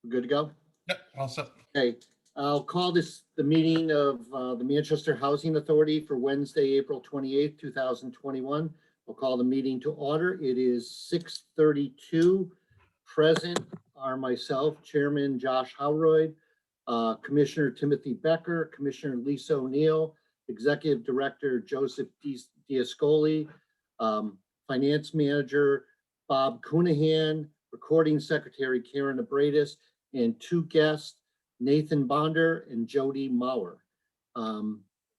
We're good to go? Yep, all set. Okay, I'll call this the meeting of the Manchester Housing Authority for Wednesday, April 28th, 2021. I'll call the meeting to order. It is 6:32. Present are myself, Chairman Josh Howroyd, Commissioner Timothy Becker, Commissioner Lisa O'Neill, Executive Director Joseph Diascoli, Finance Manager Bob Cunahan, Recording Secretary Karen Abradis, and two guests, Nathan Bonder and Jody Mauer.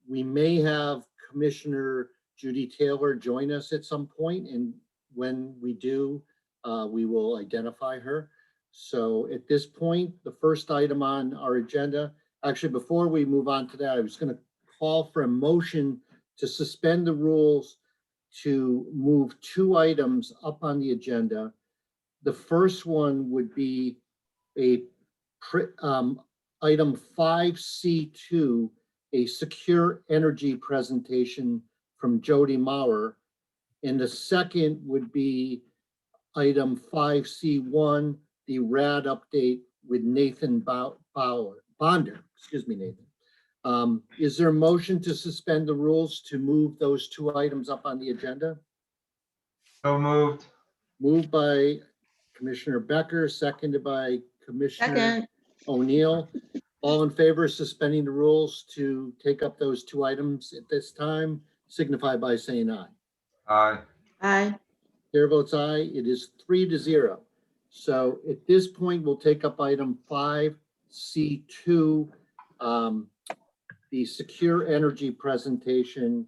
We may have Commissioner Judy Taylor join us at some point, and when we do, we will identify her. So at this point, the first item on our agenda, actually, before we move on to that, I was going to call for a motion to suspend the rules to move two items up on the agenda. The first one would be item 5C2, a secure energy presentation from Jody Mauer. And the second would be item 5C1, the RAD update with Nathan Bonder. Excuse me, Nathan. Is there a motion to suspend the rules to move those two items up on the agenda? So moved. Moved by Commissioner Becker, seconded by Commissioner Second. O'Neill. All in favor of suspending the rules to take up those two items at this time, signify by saying aye. Aye. Aye. Chair votes aye. It is 3-0. So at this point, we'll take up item 5C2, the secure energy presentation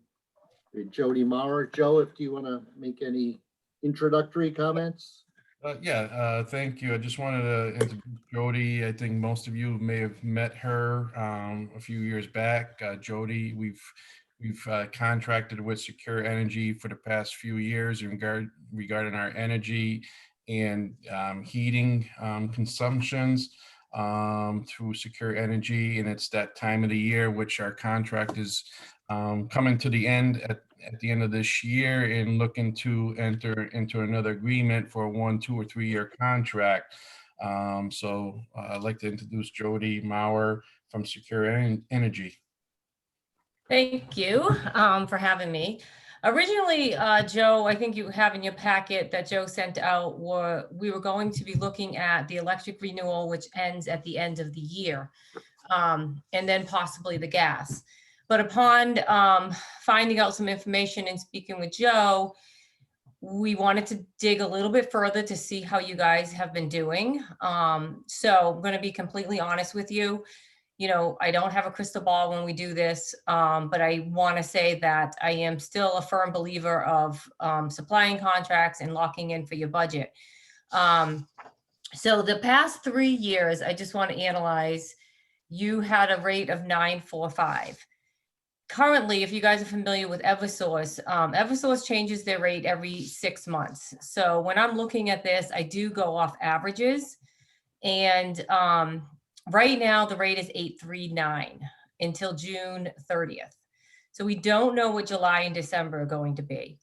with Jody Mauer. Joe, do you want to make any introductory comments? Thank you. I just wanted to introduce Jody. I think most of you may have met her a few years back. Jody, we've contracted with Secure Energy for the past few years regarding our energy and heating consumptions through Secure Energy, and it's that time of the year which our contract is coming to the end at the end of this year, and looking to enter into another agreement for a 1, 2, or 3 year contract. So I'd like to introduce Jody Mauer from Secure Energy. Thank you for having me. Originally, Joe, I think you have in your packet that Joe sent out, we were going to be looking at the electric renewal, which ends at the end of the year, and then possibly the gas. But upon finding out some information and speaking with Joe, we wanted to dig a little bit further to see how you guys have been doing. So I'm going to be completely honest with you. You know, I don't have a crystal ball when we do this, but I want to say that I am still a firm believer of supplying contracts and locking in for your budget. So the past 3 years, I just want to analyze, you had a rate of 945. Currently, if you guys are familiar with Eversource, Eversource changes their rate every 6 months. So when I'm looking at this, I do go off averages. And right now, the rate is 839 until June 30th. So we don't know what July and December are going to be.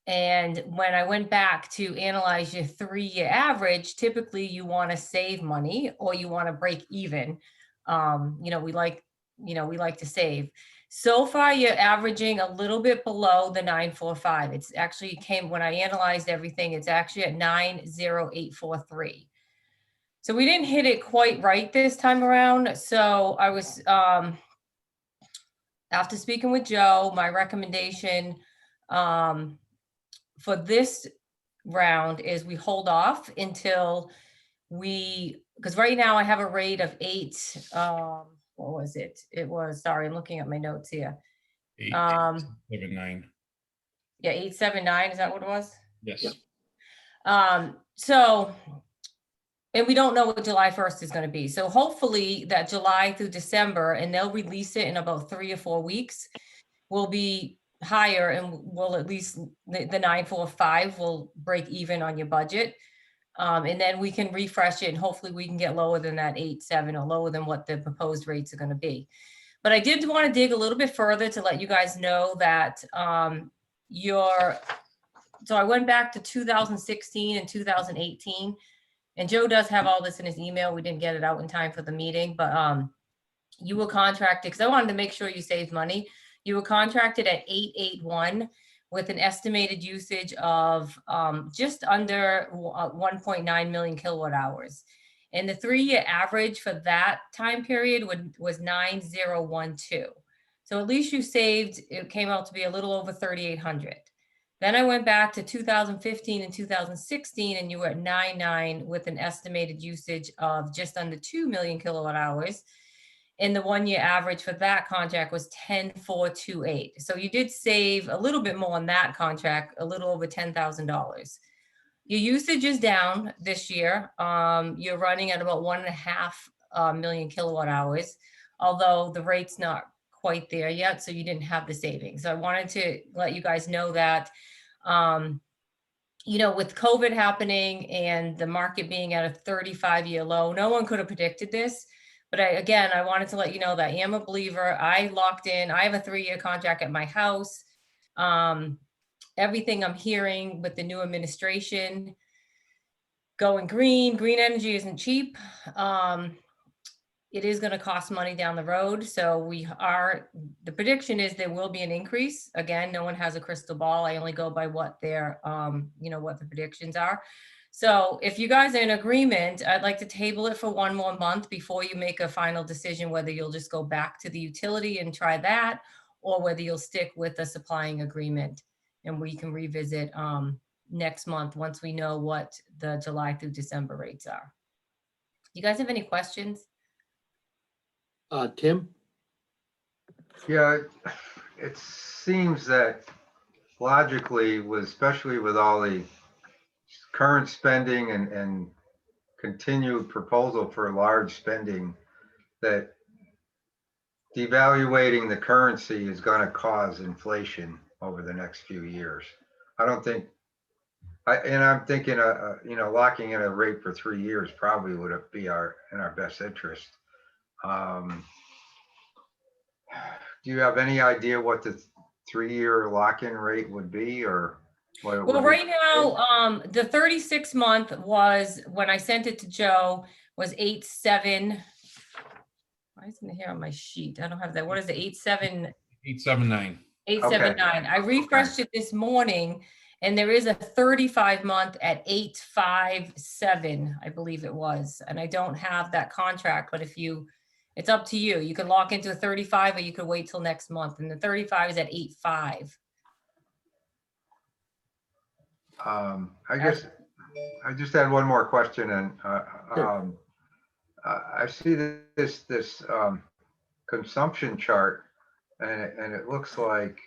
And when I went back to analyze your 3-year average, typically you want to save money or you want to break even. We like to save. So far, you're averaging a little bit below the 945. It's actually when I analyzed everything, it's actually at 90843. So we didn't hit it quite right this time around. So I was, after speaking with Joe, my recommendation for this round is we hold off until because right now I have a rate of 8, what was it? It was, sorry, I'm looking at my notes here. 879. Yeah, 879, is that what it was? Yes. So, and we don't know what July 1st is going to be. So hopefully that July through December, and they'll release it in about 3 or 4 weeks, will be higher, and will at least the 945 will break even on your budget. And then we can refresh it, and hopefully we can get lower than that 8.7 or lower than what the proposed rates are going to be. But I did want to dig a little bit further to let you guys know that so I went back to 2016 and 2018. And Joe does have all this in his email. We didn't get it out in time for the meeting, but you were contracted, because I wanted to make sure you saved money. You were contracted at 881 with an estimated usage of just under 1.9 million kilowatt hours. And the 3-year average for that time period was 9012. So at least you saved, it came out to be a little over 3,800. Then I went back to 2015 and 2016, and you were at 99 with an estimated usage of just under 2 million kilowatt hours. And the 1-year average for that contract was 10,428. So you did save a little bit more on that contract, a little over $10,000. Your usage is down this year. You're running at about 1.5 million kilowatt hours, although the rate's not quite there yet, so you didn't have the savings. So I wanted to let you guys know that, you know, with COVID happening and the market being at a 35-year low, no one could have predicted this. But I wanted to let you know that I am a believer. I locked in, I have a 3-year contract at my house. Everything I'm hearing with the new administration going green energy isn't cheap. It is going to cost money down the road. So the prediction is there will be an increase. Again, no one has a crystal ball. I only go by what their, you know, what the predictions are. So if you guys are in agreement, I'd like to table it for 1 more month before you make a final decision, whether you'll just go back to the utility and try that, or whether you'll stick with a supplying agreement, and we can revisit next month once we know what the July through December rates are. You guys have any questions? Tim? Yeah, it seems that logically, especially with all the current spending and continued proposal for large spending, that devaluating the currency is going to cause inflation over the next few years. I don't think, I'm thinking, you know, locking in a rate for 3 years probably would be in our best interest. Do you have any idea what the 3-year lock-in rate would be, or what it would Well, be? right now, the 36-month was, when I sent it to Joe, was 8.7. Why isn't it here on my sheet? I don't have that. What is it? 8.7? 879. 879. I refreshed it this morning, and there is a 35-month at 857, I believe it was. And I don't have that contract, but it's up to you. You can lock into a 35, or you could wait till next month. And the 35 is at 8.5. I guess I just had one more question, and I see this consumption chart, and it looks like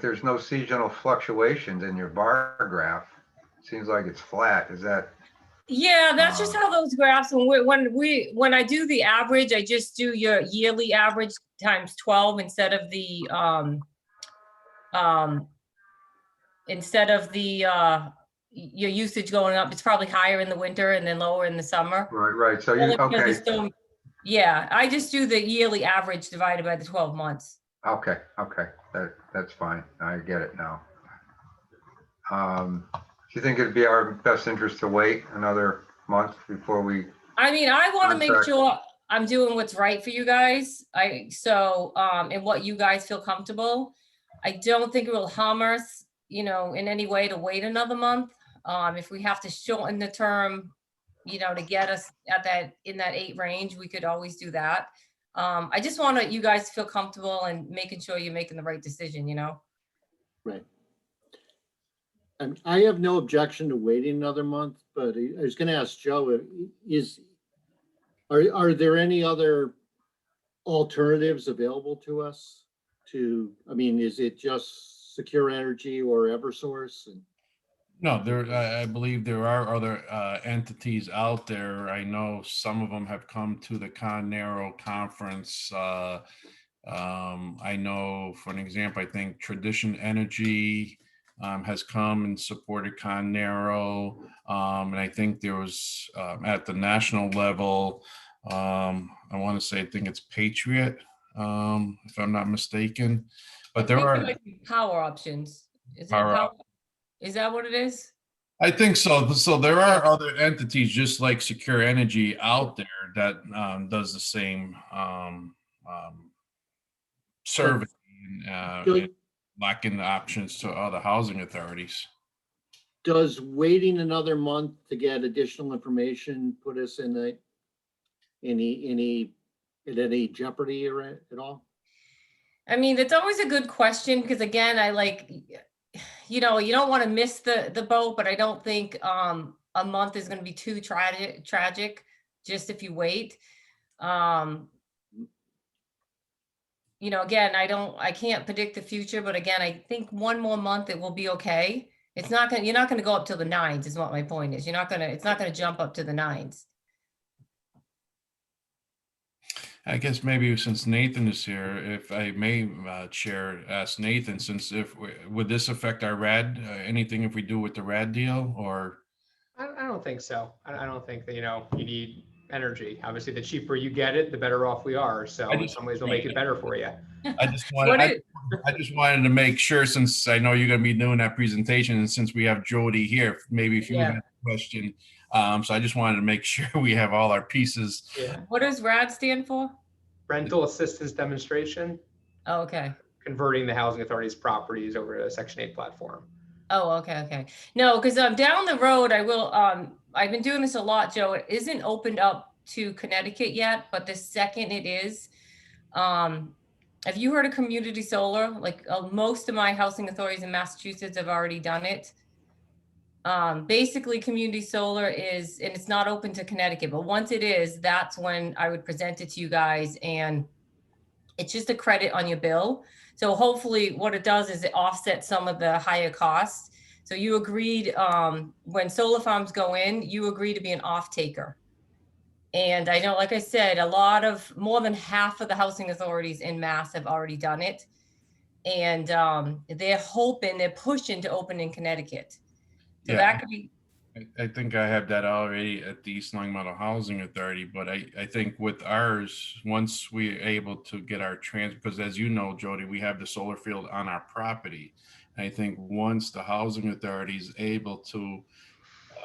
there's no seasonal fluctuations in your bar graph. Seems like it's flat. Is that? Yeah, that's just how those graphs, when I do the average, I just do your yearly average times 12 instead of the your usage going up. It's probably higher in the winter and then lower in the summer. Right. So Only because okay. the storm- Yeah, I just do the yearly average divided by the 12 months. Okay. That's fine. I get it now. Do you think it'd be our best interest to wait another month before we? I mean, I want to make Contract. sure I'm doing what's right for you guys. And what you guys feel comfortable. I don't think it will harm us, you know, in any way to wait another month. If we have to shorten the term, you know, to get us in that 8 range, we could always do that. I just want you guys to feel comfortable and making sure you're making the right decision, you know? Right. And I have no objection to waiting another month, but I was going to ask Joe, are there any other alternatives available to us is it just Secure Energy or Eversource? No, I believe there are other entities out there. I know some of them have come to the Con-Nero conference. I know, for an example, I think Tradition Energy has come and supported Con-Nero. And I think there was at the national level, I want to say, I think it's Patriot, if I'm not mistaken. But there are Power Options. Is Power that what it is? I think so. So there are other entities just like Secure Energy out there that does the same survey Does and lacking the options to other housing authorities. does waiting another month to get additional information put us in any jeopardy or at all? I mean, it's always a good question because again, I like, you know, you don't want to miss the boat, but I don't think a month is going to be too tragic just if you wait. You know, again, I can't predict the future, but again, I think one more month it will be okay. You're not gonna go up to the nines is what my point is. It's not gonna jump up to the nines. I guess maybe since Nathan is here, if I may, Chair, ask Nathan, since would this affect our RAD, anything if we do with the RAD deal or? I don't think so. I don't think that, you need energy. Obviously, the cheaper you get it, the better off we are. So in some ways, we'll make it better for you. I just What wanted, I just wanted to make sure, since I know you're gonna be doing that presentation, and since we have Jody here, maybe if you Yeah. had a question. So I just wanted to make sure we have all our pieces. Yeah. What does RAD stand for? Rental assistance demonstration, Oh, okay. converting the housing authority's properties over to a Section 8 platform. Oh, okay. No, because down the road, I've been doing this a lot, Joe. It isn't opened up to Connecticut yet, but the second it is, have you heard of community solar? Like most of my housing authorities in Massachusetts have already done it. Basically community solar is, and it's not open to Connecticut, but once it is, that's when I would present it to you guys, and it's just a credit on your bill. So hopefully what it does is it offsets some of the higher costs. So you agreed, when solar farms go in, you agree to be an off taker. And I know, like I said, more than half of the housing authorities in Mass have already done it. And they're pushing to open in Connecticut. So Yeah. that could be, I think I have that already at the East Long Meadow Housing Authority, but I think with ours, once we're able to get our because as you know, Jody, we have the solar field on our property. I think once the housing authority is able to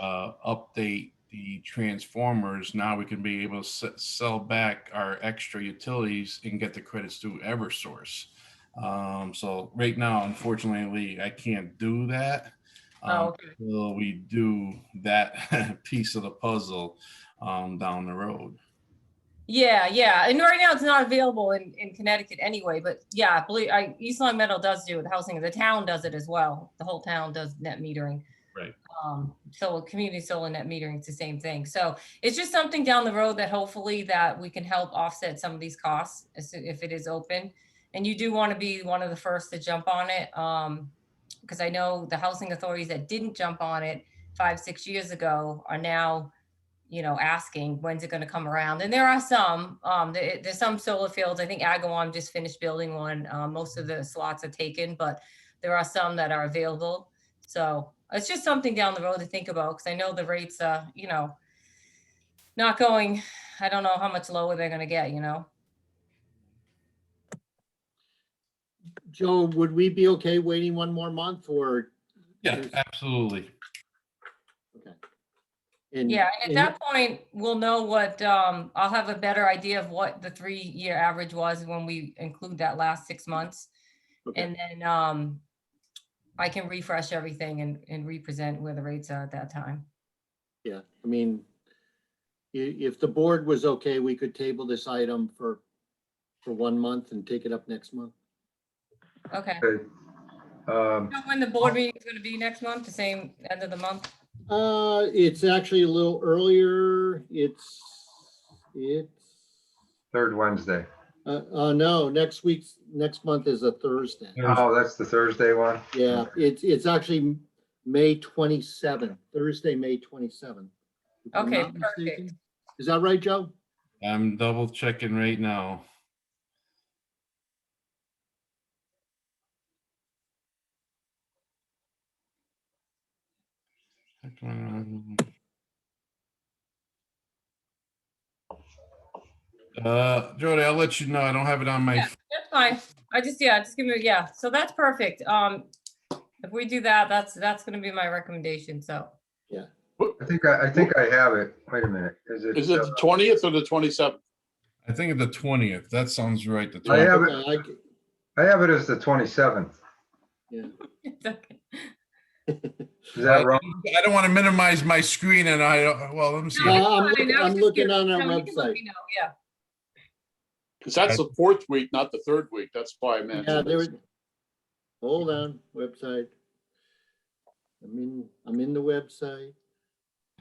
update the transformers, now we can be able to sell back our extra utilities and get the credits through Eversource. So right now, unfortunately, I can't do that. okay. Until we do that piece of the puzzle down the road. Yeah. And right now it's not available in Connecticut anyway, but yeah, East Long Meadow does do it, the town does it as well. The whole town does net metering. Right. So community solar net metering, it's the same thing. So it's just something down the road that hopefully that we can help offset some of these costs if it is open. And you do want to be one of the first to jump on it. Because I know the housing authorities that didn't jump on it 5-6 years ago are now, asking when's it going to come around. And there are some, there's some solar fields. I think Agawam just finished building one. Most of the slots are taken, but there are some that are available. So it's just something down the road to think about, because I know the rates are, not going, I don't know how much lower they're going to get, Joe, would we be okay waiting one more month or? Yeah, absolutely. Okay. Yeah, and at that point, we'll know what, I'll have a better idea of what the 3-year average was when we include that last 6 months. Okay. And then I can refresh everything and represent where the rates are at that time. Yeah, I mean, if the board was okay, we could table this item for 1 month and take it up next month. Okay. Okay. You know when the board meeting is going to be next month, the same end of the month? It's actually a little earlier. It's Third Wednesday. no, next month is a Thursday. Oh, that's the Thursday one? Yeah, it's actually May 27th, Thursday, May 27th. if I'm Okay, not mistaken. perfect. Is that right, Joe? I'm double checking right now. Jody, I'll let you know. I don't have it on my. Yeah. That's fine. just give me, so that's perfect. If we do that, that's going to be my recommendation. So I think I have it. Wait a minute. Is it the 20th or the 27th? I think the 20th. That sounds right. The I 20th. have it, Okay, I have it as the 27th. yeah. It's okay. Is that wrong? I don't want to minimize my screen and well, let me see. No, Well, it's fine. I was I'm just looking curious. on our No, you can let website. me know. Yeah. Because that's the fourth week, not the third week. That's why I Yeah, mentioned there this. was, hold on, website. I'm in the website.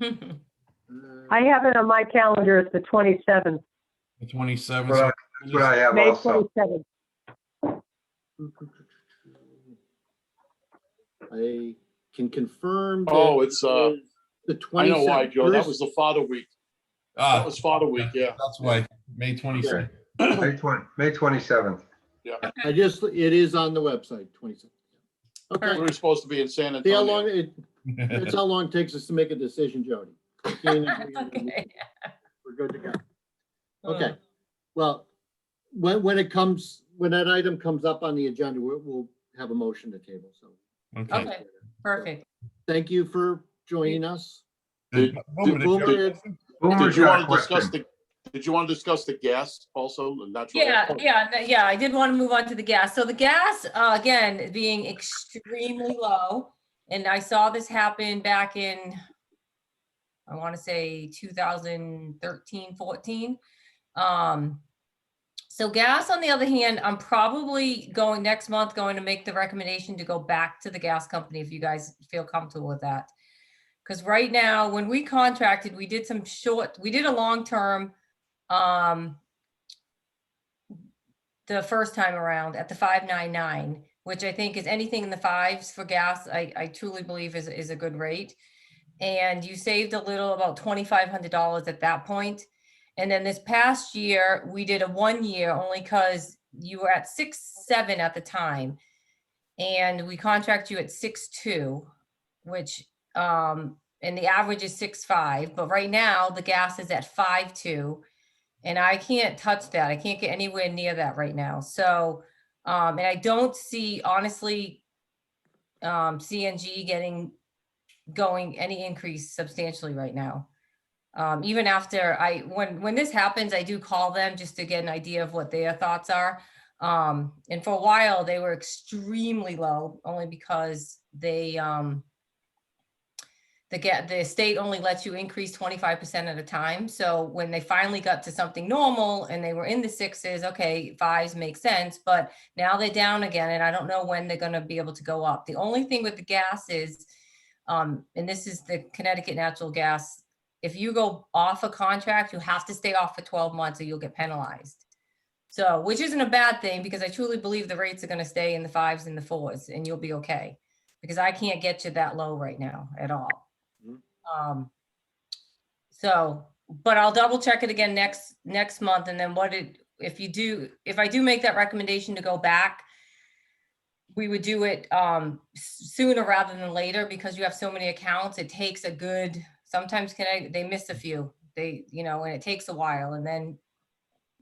I have it on my calendar as the 27th, The 27th. Well, That's what I have May also. 27th. I can confirm. that Oh, it's, it is The I know why, 27th. Joe. That was the Father Week. That Ah, was Father Week, yeah. that's why, May 27th. May 27th. I just, it is on the website, 27th. We Okay, were supposed to be in San see how long Antonio. that's how long it takes us to make a decision, Jody. 15 It's okay. We're good to go. Okay, well, when that item comes up on the agenda, we'll have a motion to table, so. Okay. Okay, perfect. Thank you for joining us. Did- Boomer, did you have a Boomer, question? Boomer's Did you got a want to discuss question. did you want to discuss the gas also, the natural? gas? Yeah, I did want to move on to the gas. So the gas, again, being extremely low. And I saw this happen back in, I want to say 2013, 14. So gas, on the other hand, I'm probably next month going to make the recommendation to go back to the gas company if you guys feel comfortable with that. Because right now, when we contracted, we did a long-term, the first time around at the 599, which I think is anything in the fives for gas, I truly believe is a good rate. And you saved a little, about $2,500 at that point. And then this past year, we did a 1 year only because you were at 6.7 at the time. And we contract you at 6.2, which, and the average is 6.5, but right now the gas is at 5.2. And I can't touch that. I can't get anywhere near that right now. So, and I don't see, honestly, CNG going any increase substantially right now. Even after when this happens, I do call them just to get an idea of what their thoughts are. And for a while they were extremely low, only because the state only lets you increase 25% at a time. So when they finally got to something normal and they were in the sixes, okay, fives make sense, but now they're down again. And I don't know when they're going to be able to go up. The only thing with the gas is, and this is the Connecticut natural gas, if you go off a contract, you have to stay off for 12 months or you'll get penalized. So, which isn't a bad thing, because I truly believe the rates are going to stay in the fives and the fours and you'll be okay, because I can't get you that low right now at all. So, but I'll double check it again next month. And then if I do make that recommendation to go back, we would do it sooner rather than later, because you have so many accounts. It takes a good, sometimes they miss a few, and it takes a while, and then,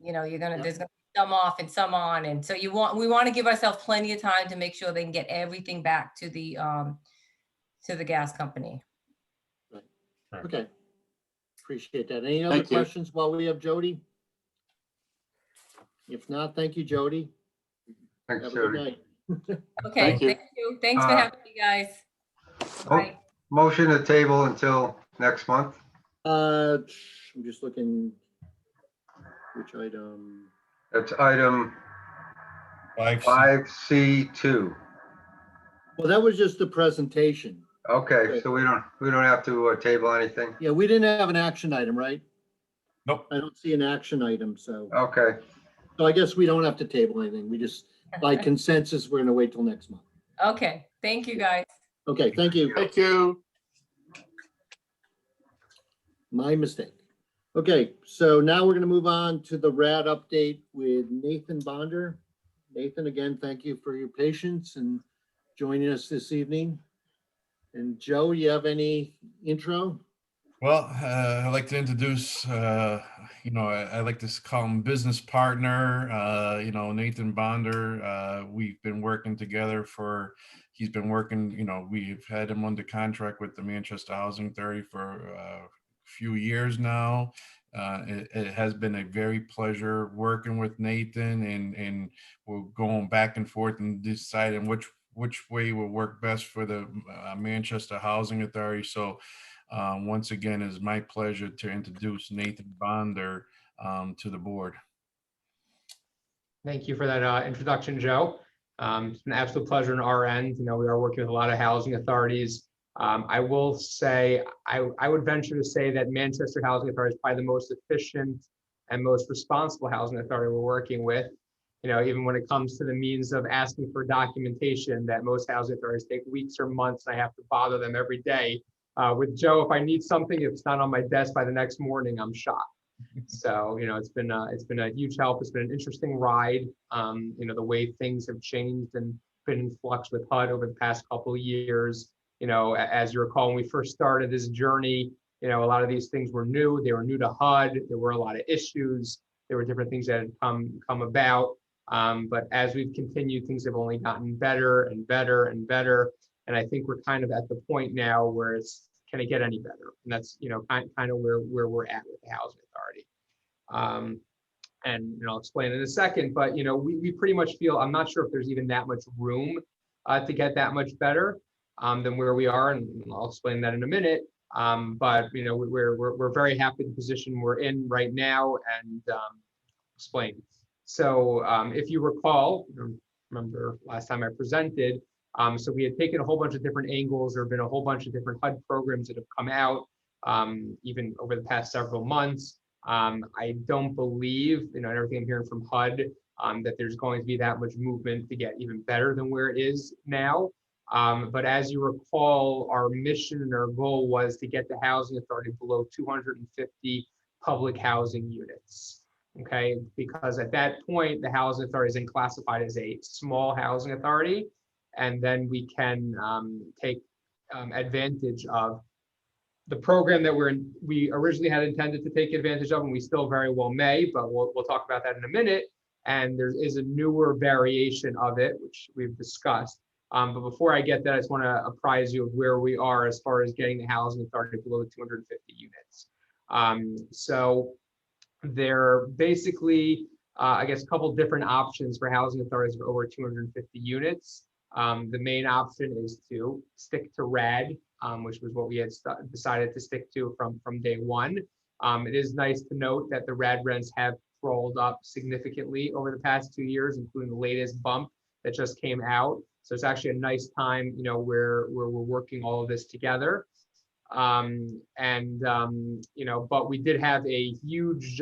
there's gonna be some off and some on. And so we want to give ourselves plenty of time to make sure they can get everything back to the gas company. okay. Appreciate that. Any other Thank you. questions while we have Jody? If not, thank you, Jody. Thanks, Have a good Jody. night. Okay, Thank you. thank you. Thanks for Uh, having me, guys. Oh, Bye. motion to table until next month. I'm just looking, which item? That's item 5C. 5C2. Well, that was just the presentation. Okay, so we don't have to table anything? Yeah, we didn't have an action item, right? Nope. I don't see an action item, so Okay, I guess we don't have to table anything. We just, by consensus, we're gonna wait till next month. Okay, thank you, guys. Okay, thank you. Thank you. My mistake. Okay, so now we're gonna move on to the RAD update with Nathan Bonder. Nathan, again, thank you for your patience and joining us this evening. And Joe, you have any intro? Well, I'd like to introduce, I like to call him business partner, Nathan Bonder. We've been working together he's been working, we've had him under contract with the Manchester Housing Authority for a few years now. It has been a very pleasure working with Nathan, and we're going back and forth and deciding which way will work best for the Manchester Housing Authority. So once again, it's my pleasure to introduce Nathan Bonder to the board. Thank you for that introduction, Joe. It's an absolute pleasure on our end. We are working with a lot of housing authorities. I will say, I would venture to say that Manchester Housing Authority is probably the most efficient and most responsible housing authority we're working with. Even when it comes to the means of asking for documentation, that most housing authorities take weeks or months, and I have to bother them every day. With Joe, if I need something, if it's not on my desk by the next morning, I'm shocked. So, it's been a huge help. It's been an interesting ride. The way things have changed and been in flux with HUD over the past couple of years. As you recall, when we first started this journey, a lot of these things were new. They were new to HUD. There were a lot of issues. There were different things that had come about. But as we've continued, things have only gotten better and better and better. And I think we're kind of at the point now where it's, can it get any better? And that's, kind of where we're at with the Housing Authority. And I'll explain in a second, but, we pretty much feel, I'm not sure if there's even that much room to get that much better than where we are. And I'll explain that in a minute. But, we're very happy with the position we're in right now, and explain. So if you recall, remember last time I presented, so we had taken a whole bunch of different angles. There have been a whole bunch of different HUD programs that have come out, even over the past several months. I don't believe, everything I'm hearing from HUD, that there's going to be that much movement to get even better than where it is now. But as you recall, our mission and our goal was to get the Housing Authority below 250 public housing units. Okay, because at that point, the Housing Authority is then classified as a small housing authority, and then we can take advantage of the program that we originally had intended to take advantage of, and we still very well may, but we'll talk about that in a minute. And there is a newer variation of it, which we've discussed. But before I get that, I just want to apprise you of where we are as far as getting the Housing Authority below 250 units. So there are basically, I guess, a couple different options for housing authorities of over 250 units. The main option is to stick to RAD, which was what we had decided to stick to from day one. It is nice to note that the RAD rents have crawled up significantly over the past 2 years, including the latest bump that just came out. So it's actually a nice time, where we're working all of this together. But we did have a huge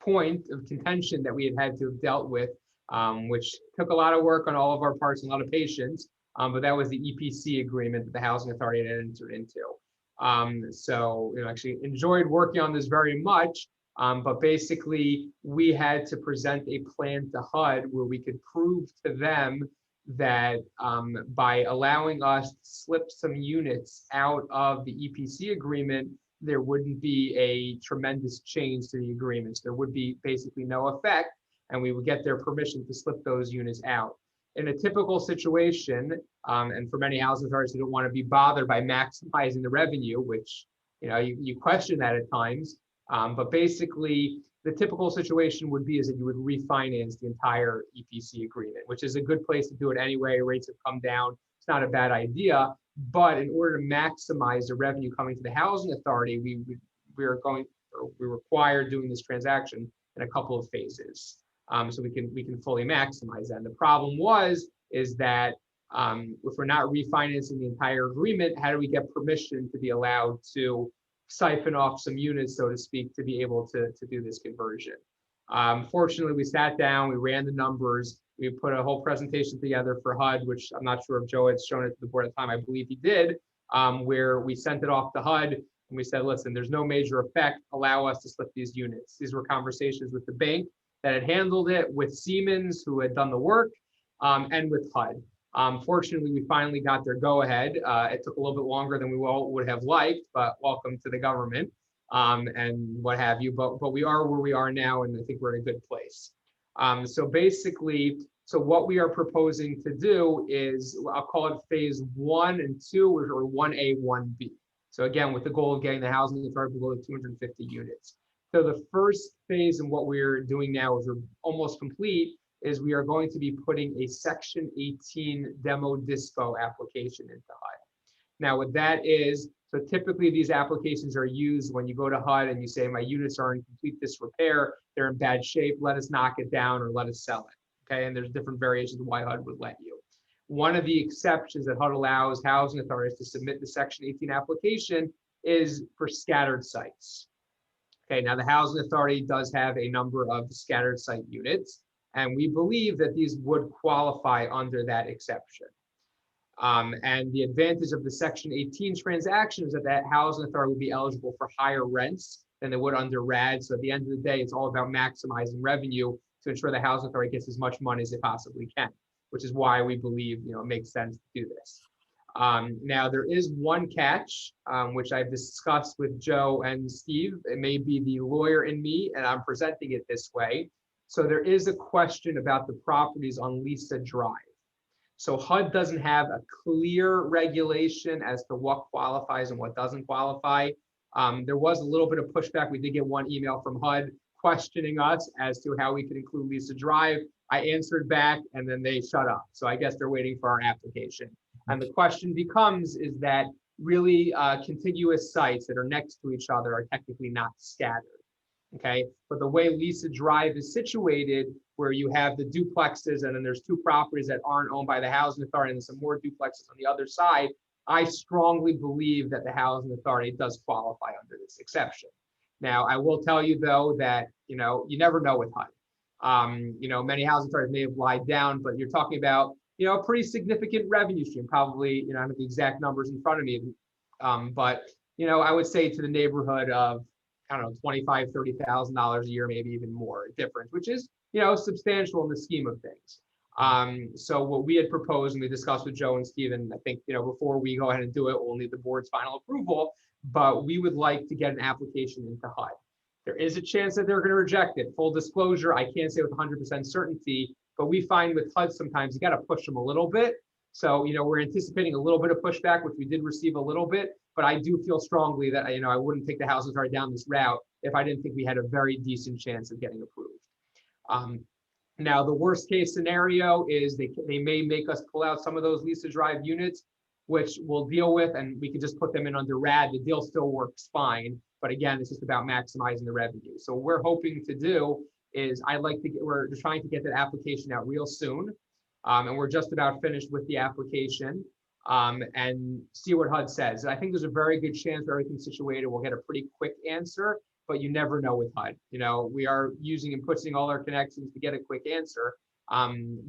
point of contention that we had to have dealt with, which took a lot of work on all of our parts and a lot of patience. But that was the EPC agreement that the Housing Authority had entered into. So, actually enjoyed working on this very much. But basically, we had to present a plan to HUD where we could prove to them that by allowing us to slip some units out of the EPC agreement, there wouldn't be a tremendous change to the agreements. There would be basically no effect, and we would get their permission to slip those units out. In a typical situation, and for many housing authorities who don't want to be bothered by maximizing the revenue, which you question that at times, but basically the typical situation would be is that you would refinance the entire EPC agreement, which is a good place to do it anyway. Rates have come down. It's not a bad idea. But in order to maximize the revenue coming to the Housing Authority, we require doing this transaction in a couple of phases, so we can fully maximize that. And the problem is that if we're not refinancing the entire agreement, how do we get permission to be allowed to siphon off some units, so to speak, to be able to do this conversion? Fortunately, we sat down, we ran the numbers, we put a whole presentation together for HUD, which I'm not sure if Joe had shown it to the board at the time. I believe he did, where we sent it off to HUD and we said, listen, there's no major effect. Allow us to slip these units. These were conversations with the bank that had handled it, with Siemens, who had done the work, and with HUD. Fortunately, we finally got their go-ahead. It took a little bit longer than we all would have liked, but welcome to the government and what have you. But we are where we are now, and I think we're in a good place. So basically, so what we are proposing to do is, I'll call it phase 1 and 2, or 1A, 1B. So again, with the goal of getting the housing authority below 250 units. So the first phase and what we're doing now is we're almost complete, is we are going to be putting a Section 18 demo dispo application into HUD. Now what that is, so typically these applications are used when you go to HUD and you say, my units are in complete disrepair, they're in bad shape, let us knock it down or let us sell it, okay? And there's different variations of why HUD would let you. One of the exceptions that HUD allows housing authorities to submit the Section 18 application is for scattered sites. Okay, now the housing authority does have a number of scattered site units, and we believe that these would qualify under that exception. And the advantage of the Section 18 transaction is that that housing authority would be eligible for higher rents than they would under RAD. So at the end of the day, it's all about maximizing revenue to ensure the housing authority gets as much money as it possibly can, which is why we believe, you know, it makes sense to do this. Now there is one catch, which I've discussed with Joe and Steve. It may be the lawyer in me, and I'm presenting it this way. So there is a question about the properties on Lisa Drive. So HUD doesn't have a clear regulation as to what qualifies and what doesn't qualify. There was a little bit of pushback. We did get one email from HUD questioning us as to how we could include Lisa Drive. I answered back and then they shut up. So I guess they're waiting for our application. And the question becomes, is that really contiguous sites that are next to each other are technically not scattered, okay? But the way Lisa Drive is situated, where you have the duplexes and then there's 2 properties that aren't owned by the housing authority and some more duplexes on the other side, I strongly believe that the housing authority does qualify under this exception. Now, I will tell you though that, you know, you never know with HUD. You know, many housing authorities may have lied down, but you're talking about, you know, a pretty significant revenue stream, probably, you know, I don't have the exact numbers in front of me, but, you know, I would say to the neighborhood of, I don't know, $25,000, $30,000 a year, maybe even more difference, which is, you know, substantial in the scheme of things. So what we had proposed and we discussed with Joe and Stephen, I think, you know, before we go ahead and do it, we'll need the board's final approval, but we would like to get an application into HUD. There is a chance that they're going to reject it. Full disclosure, I can't say with 100% certainty, but we find with HUD sometimes you got to push them a little bit. So, you know, we're anticipating a little bit of pushback, which we did receive a little bit, but I do feel strongly that, you know, I wouldn't take the housing authority down this route if I didn't think we had a very decent chance of getting approved. Now, the worst case scenario is they may make us pull out some of those Lisa Drive units, which we'll deal with, and we can just put them in under RAD. The deal still works fine, but again, it's just about maximizing the revenue. So what we're hoping to do is we're trying to get that application out real soon. And we're just about finished with the application and see what HUD says. I think there's a very good chance that everything's situated. We'll get a pretty quick answer, but you never know with HUD. You know, we are using and putting all our connections to get a quick answer,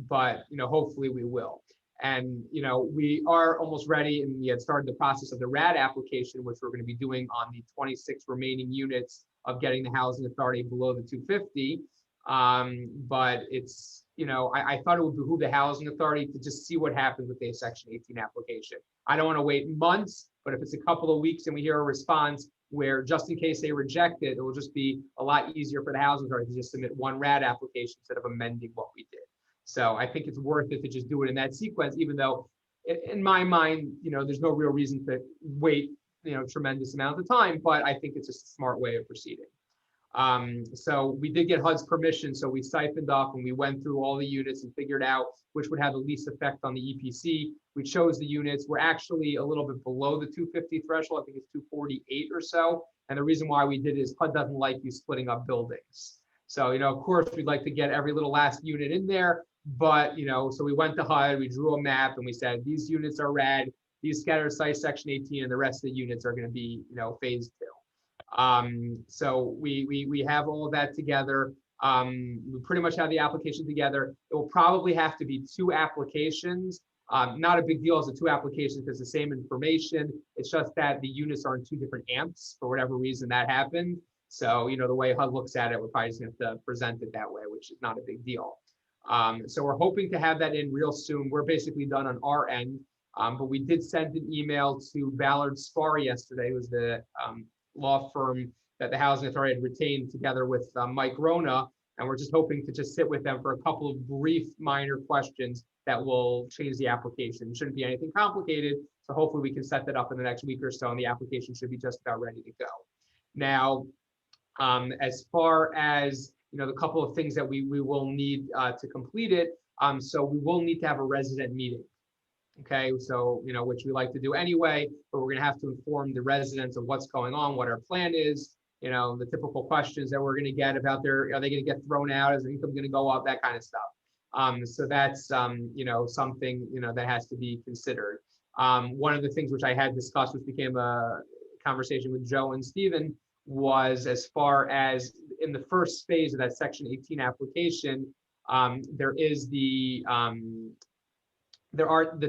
but, you know, hopefully we will. And, you know, we are almost ready, and we had started the process of the RAD application, which we're going to be doing on the 26 remaining units of getting the housing authority below the 250. But it's, you know, I thought it would behoove the housing authority to just see what happens with the Section 18 application. I don't want to wait months, but if it's a couple of weeks and we hear a response where just in case they reject it, it will just be a lot easier for the housing authority to just submit one RAD application instead of amending what we did. So I think it's worth it to just do it in that sequence, even though in my mind, you know, there's no real reason to wait, you know, tremendous amount of time, but I think it's just a smart way of proceeding. So we did get HUD's permission. So we siphoned off and we went through all the units and figured out which would have the least effect on the EPC. We chose the units. We're actually a little bit below the 250 threshold. I think it's 248 or so. And the reason why we did is HUD doesn't like you splitting up buildings. So, you know, of course, we'd like to get every little last unit in there. But, you know, so we went to HUD, we drew a map and we said, these units are RAD, these scattered sites Section 18, and the rest of the units are going to be, you know, phase 2. So we have all of that together. We pretty much have the application together. It will probably have to be 2 applications. Not a big deal as the 2 applications because the same information. It's just that the units are in 2 different amps for whatever reason that happened. So, you know, the way HUD looks at it, we're probably just going to have to present it that way, which is not a big deal. So we're hoping to have that in real soon. We're basically done on our end. But we did send an email to Ballard Spahr yesterday, who's the law firm that the Housing Authority had retained together with Mike Rona. And we're just hoping to just sit with them for a couple of brief minor questions that will change the application. It shouldn't be anything complicated. So hopefully we can set that up in the next week or so, and the application should be just about ready to go. Now, as far as the couple of things that we will need to complete it, so we will need to have a resident meeting. Okay, so which we like to do anyway, but we're going to have to inform the residents of what's going on, what our plan is, the typical questions that we're going to get about are they going to get thrown out, is income going to go up, that kind of stuff. So that's something that has to be considered. One of the things which I had discussed, which became a conversation with Joe and Stephen, was as far as in the first phase of that Section 18 application, there is the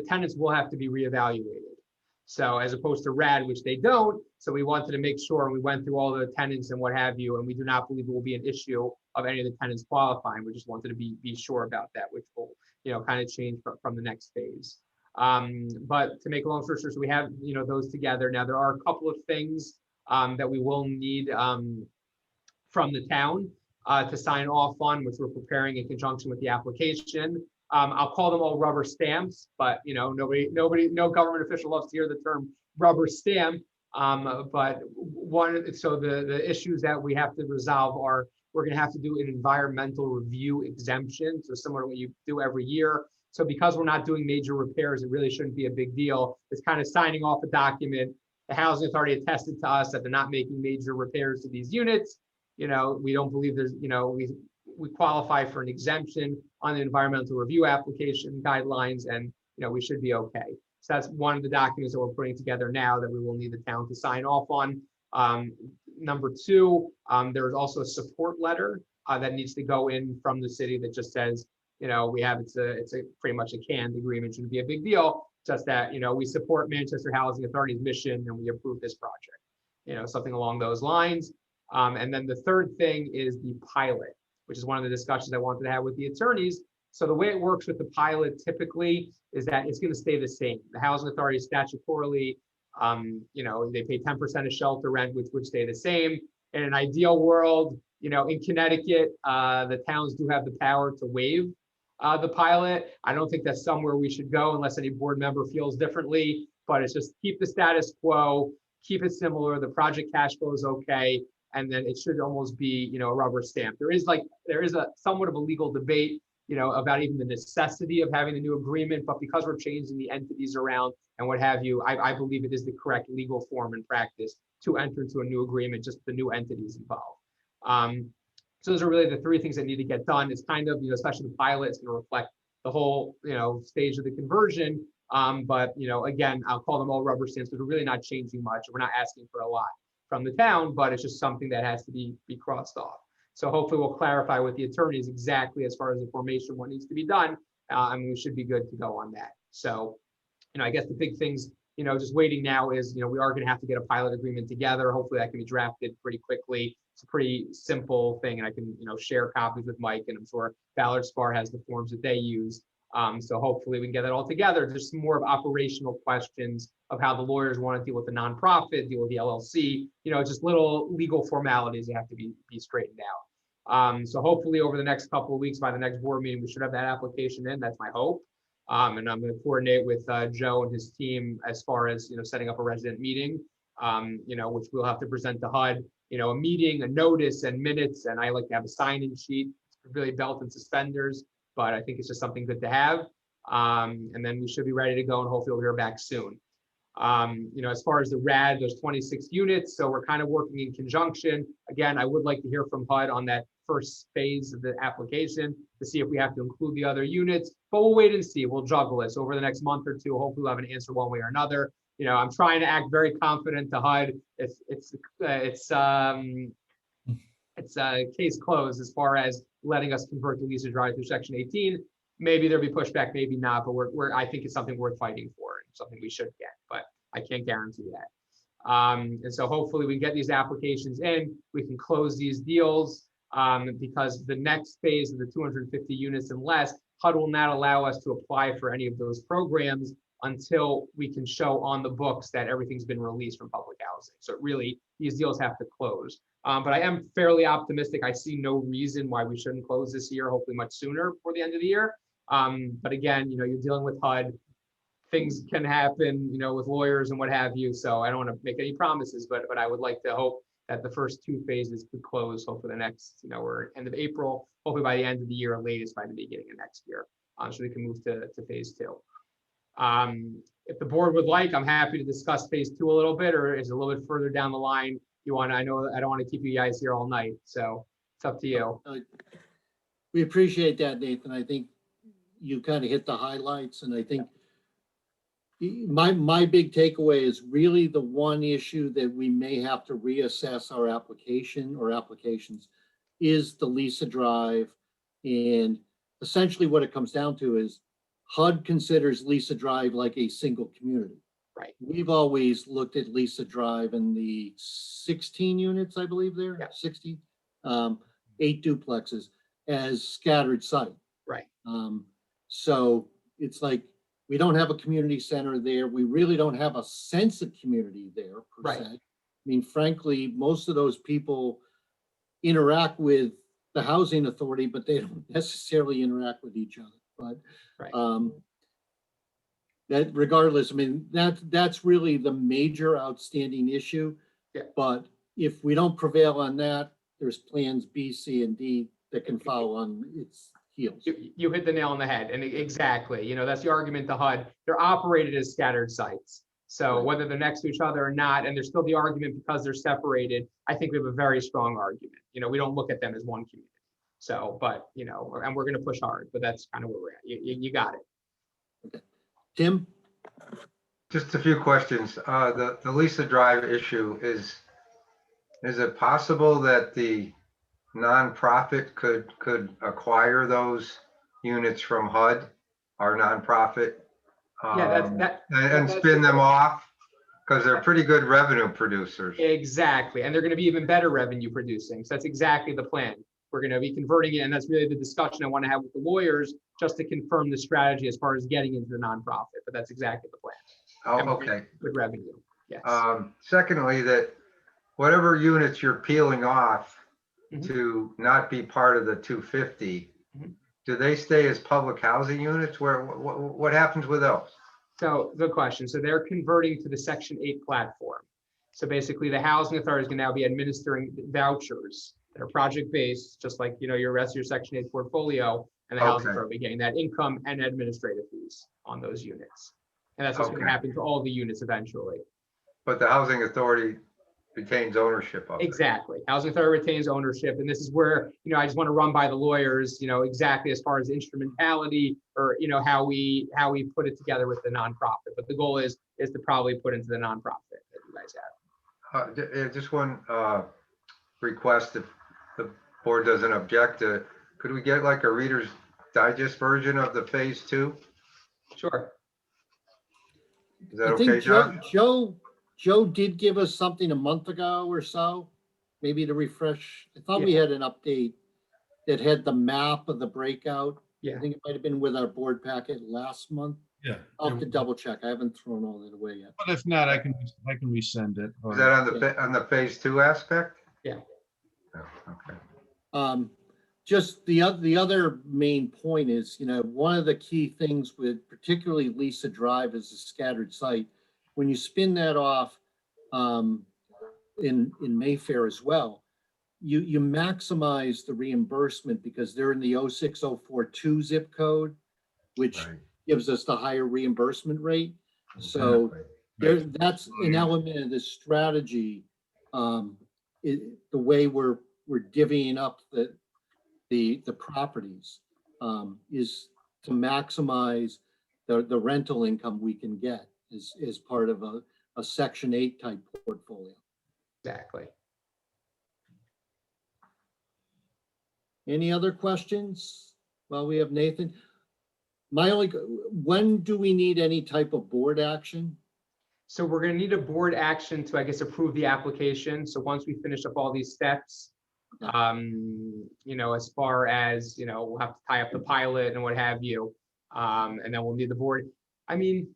tenants will have to be reevaluated. So as opposed to RAD, which they don't. So we wanted to make sure, and we went through all the tenants and what have you, and we do not believe it will be an issue of any of the tenants qualifying. We just wanted to be sure about that, which will kind of change from the next phase. But to make a long story short, so we have those together. Now there are a couple of things that we will need from the town to sign off on, which we're preparing in conjunction with the application. I'll call them all rubber stamps, but no government official loves to hear the term rubber stamp. But the issues that we have to resolve are, we're going to have to do an environmental review exemption, so similar to what you do every year. So because we're not doing major repairs, it really shouldn't be a big deal. It's kind of signing off a document. The Housing Authority attested to us that they're not making major repairs to these units. We don't believe there's, we qualify for an exemption on the environmental review application guidelines, and we should be okay. So that's one of the documents that we're putting together now that we will need the town to sign off on. Number two, there's also a support letter that needs to go in from the city that just says, it's a pretty much a canned agreement, shouldn't be a big deal. Just that, we support Manchester Housing Authority's mission and we approve this project, something along those lines. And then the third thing is the pilot, which is one of the discussions I wanted to have with the attorneys. So the way it works with the pilot typically is that it's going to stay the same. The Housing Authority statutorily, they pay 10% of shelter rent, which would stay the same. In an ideal world, in Connecticut, the towns do have the power to waive the pilot. I don't think that's somewhere we should go unless any board member feels differently, but it's just keep the status quo, keep it similar. The project cash flow is okay. And then it should almost be, a rubber stamp. There is a somewhat of a legal debate, about even the necessity of having the new agreement, but because we're changing the entities around and what have you, I believe it is the correct legal form and practice to enter into a new agreement, just the new entities involved. So those are really the three things that need to get done. It's kind of, especially the pilot, it's going to reflect the whole, stage of the conversion. But, again, I'll call them all rubber stamps, because we're really not changing much. We're not asking for a lot from the town, but it's just something that has to be crossed off. So hopefully we'll clarify with the attorneys exactly as far as the formation, what needs to be done. And we should be good to go on that. So, I guess the big things, just waiting now is, we are going to have to get a pilot agreement together. Hopefully that can be drafted pretty quickly. It's a pretty simple thing, and I can, share copies with Mike, and I'm sure Ballard Spahr has the forms that they use. So hopefully we can get that all together. There's some more of operational questions of how the lawyers want to deal with the nonprofit, deal with the LLC, just little legal formalities that have to be straightened out. So hopefully over the next couple of weeks, by the next board meeting, we should have that application in. That's my hope. And I'm going to coordinate with Joe and his team as far as, setting up a resident meeting, which we'll have to present to HUD, a meeting, a notice, and minutes. And I like to have a sign-in sheet, really belt and suspenders, but I think it's just something good to have. And then we should be ready to go, and hopefully we'll hear back soon. As far as the RAD, there's 26 units, so we're kind of working in conjunction. Again, I would like to hear from HUD on that first phase of the application to see if we have to include the other units, but we'll wait and see. We'll juggle it. So over the next month or two, hopefully we'll have an answer one way or another. I'm trying to act very confident to HUD. It's case closed as far as letting us convert the Lisa Drive through Section 18. Maybe there'll be pushback, maybe not, but I think it's something worth fighting for and something we should get, but I can't guarantee that. And so hopefully we get these applications in, we can close these deals. because the next phase of the 250 units and less, HUD will not allow us to apply for any of those programs until we can show on the books that everything's been released from public housing. So really, these deals have to close. But I am fairly optimistic. I see no reason why we shouldn't close this year, hopefully much sooner before the end of the year. But again, you're dealing with HUD. Things can happen, with lawyers and what have you. So I don't want to make any promises, but I would like to hope that the first two phases could close hopefully the next, we're end of April, hopefully by the end of the year, or latest by the beginning of next year. So we can move to phase two. If the board would like, I'm happy to discuss phase two a little bit, or is it a little bit further down the line? I know I don't want to keep you guys here all night, so it's up to you. We appreciate that, Nathan. I think you kind of hit the highlights, and I think my big takeaway is really the one issue that we may have to reassess our application or applications is the Lisa Drive. And essentially what it comes down to is HUD considers Lisa Drive like a single community. Right. We've always looked at Lisa Drive and the 16 units, I believe there, Yeah. 60, 8 duplexes as scattered site. Right. So it's like, we don't have a community center there. We really don't have a sense of community there per Right. se. I mean, frankly, most of those people interact with the housing authority, but they don't necessarily interact with each other. But Right. that regardless, I mean, that's really the major outstanding issue. Yeah. But if we don't prevail on that, there's plans B, C, and D that can follow on its heels. You hit the nail on the head, and exactly, that's the argument to HUD. They're operated as scattered sites. So Right. whether they're next to each other or not, and there's still the argument because they're separated, I think we have a very strong argument. We don't look at them as one community. So, but, and we're going to push hard, but that's kind of where we're at. You got it. Tim? Just a few questions. The Lisa Drive issue is it possible that the nonprofit could acquire those units from HUD, our nonprofit? Yeah, And spin them off? Because they're pretty good revenue producers. Exactly. And they're going to be even better revenue producing. So that's exactly the plan. We're going to be converting it. And that's really the discussion I want to have with the lawyers, just to confirm the strategy as far as getting into the nonprofit. But that's exactly the plan. And Oh, okay. with revenue. Yes. Secondly, that whatever units you're peeling off Mhm. to not be part of the 250, Mhm. do they stay as public housing units? What happens with those? So good question. So they're converting to the Section 8 platform. So basically the housing authorities can now be administering vouchers that are project-based, just like, your rest of your Section 8 portfolio, and the housing Okay. authority will be getting that income and administrative fees on those units. And that's what's going to Okay. happen to all the units eventually. But the housing authority retains ownership of it. Exactly. Housing authority retains ownership. And this is where, I just want to run by the lawyers, exactly as far as instrumentality or, how we put it together with the nonprofit. But the goal is to probably put into the nonprofit that you guys have. Just one request, if the board doesn't object to, could we get like a Reader's Digest version of the phase two? Sure. Is that I okay, think John? Joe did give us something a month ago or so, maybe to refresh. I thought we had an update that had the map of the breakout. Yeah. I think it might have been with our board packet last month. Yeah. I'll have to double check. I haven't thrown all that away yet. But if not, I can resend it. Is that on the phase two aspect? Yeah. Oh, okay. Just the other main point is, one of the key things with particularly Lisa Drive is a scattered site. When you spin that off in Mayfair as well, you maximize the reimbursement because they're in the 06042 zip code, which Right. gives us the higher reimbursement rate. So that's an element of this strategy. The way we're divvying up the properties is to maximize the rental income we can get as part of a Section 8 type portfolio. Exactly. Any other questions? Well, we have Nathan. When do we need any type of board action? So we're going to need a board action to, I guess, approve the application. So once we finish up all these steps, As far as, we'll have to tie up the pilot and what have you. And then we'll need the board. I mean,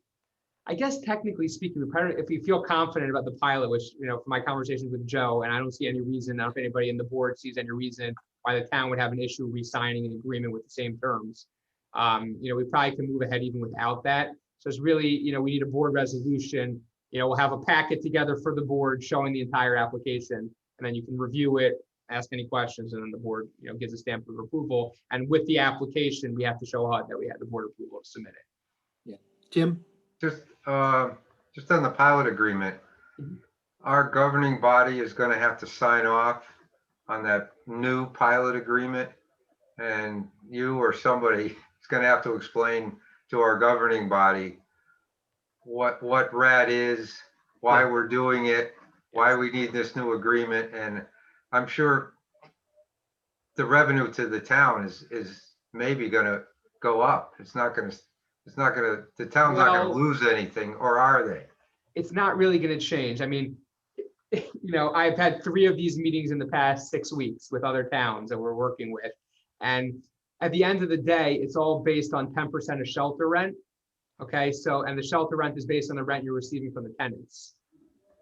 I guess technically speaking, if we feel confident about the pilot, which, from my conversations with Joe, and I don't see any reason, I don't know if anybody in the board sees any reason why the town would have an issue re-signing an agreement with the same terms. We probably can move ahead even without that. So it's really, we need a board resolution. We'll have a packet together for the board showing the entire application, and then you can review it, ask any questions, and then the board, gives a stamp of approval. And with the application, we have to show HUD that we had the board approval to submit it. Tim? Just on the pilot agreement, our governing body is gonna have to sign off on that new pilot agreement. And you or somebody is gonna have to explain to our governing body what RAD is, why we're doing it, why we need this new agreement. And I'm sure the revenue to the town is maybe gonna go up. The town's not gonna Well- lose anything, or are they? It's not really going to change. I mean, I've had 3 of these meetings in the past 6 weeks with other towns that we're working with. And at the end of the day, it's all based on 10% of shelter rent. Okay, and the shelter rent is based on the rent you're receiving from the tenants,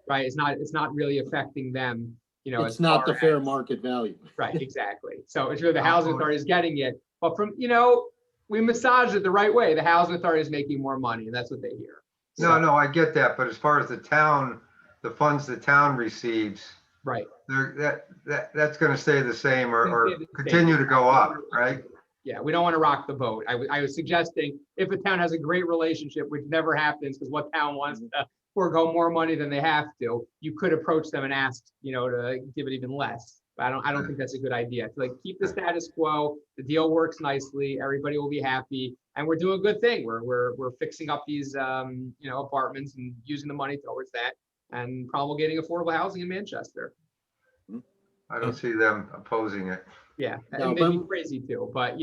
right? It's not really affecting them, It's as not the far fair as- market value. Right, exactly. So it's really the housing authority is getting it, but we massage it the right way. The housing authority is making more money, and that's what they hear. No, I get that, but as far as the town, the funds the town receives, Right. that's gonna stay the same or Stay the same. continue to go up, right? Yeah, we don't want to rock the boat. I was suggesting if a town has a great relationship, which never happens because what town wants to forego more money than they have to, you could approach them and ask, to give it even less. But I don't think that's a good idea. Keep the status quo. The deal works nicely. Everybody will be happy, and we're doing a good thing. We're fixing up these apartments and using the money towards that and promulgating affordable housing in Manchester. I don't see them opposing it. Yeah, No, and they'd be but- crazy too, but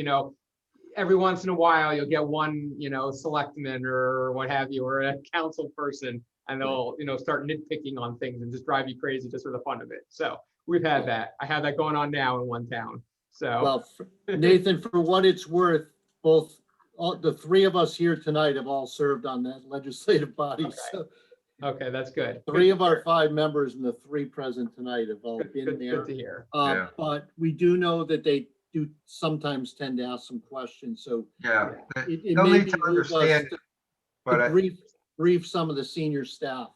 every once in a while you'll get one, selectman or what have you, or a council person, and they'll, start nitpicking on things and just drive you crazy just for the fun of it. So we've had that. I have that going on now in one town. So Well, Nathan, for what it's worth, the 3 of us here tonight have all served on that legislative body. Okay. So okay, that's good. 3 of our 5 members and the 3 present tonight have all been Good there. to hear. Yeah. But we do know that they do sometimes tend to ask some questions, so Yeah, it they'll may need to behoove us understand, to but brief some of the senior staff.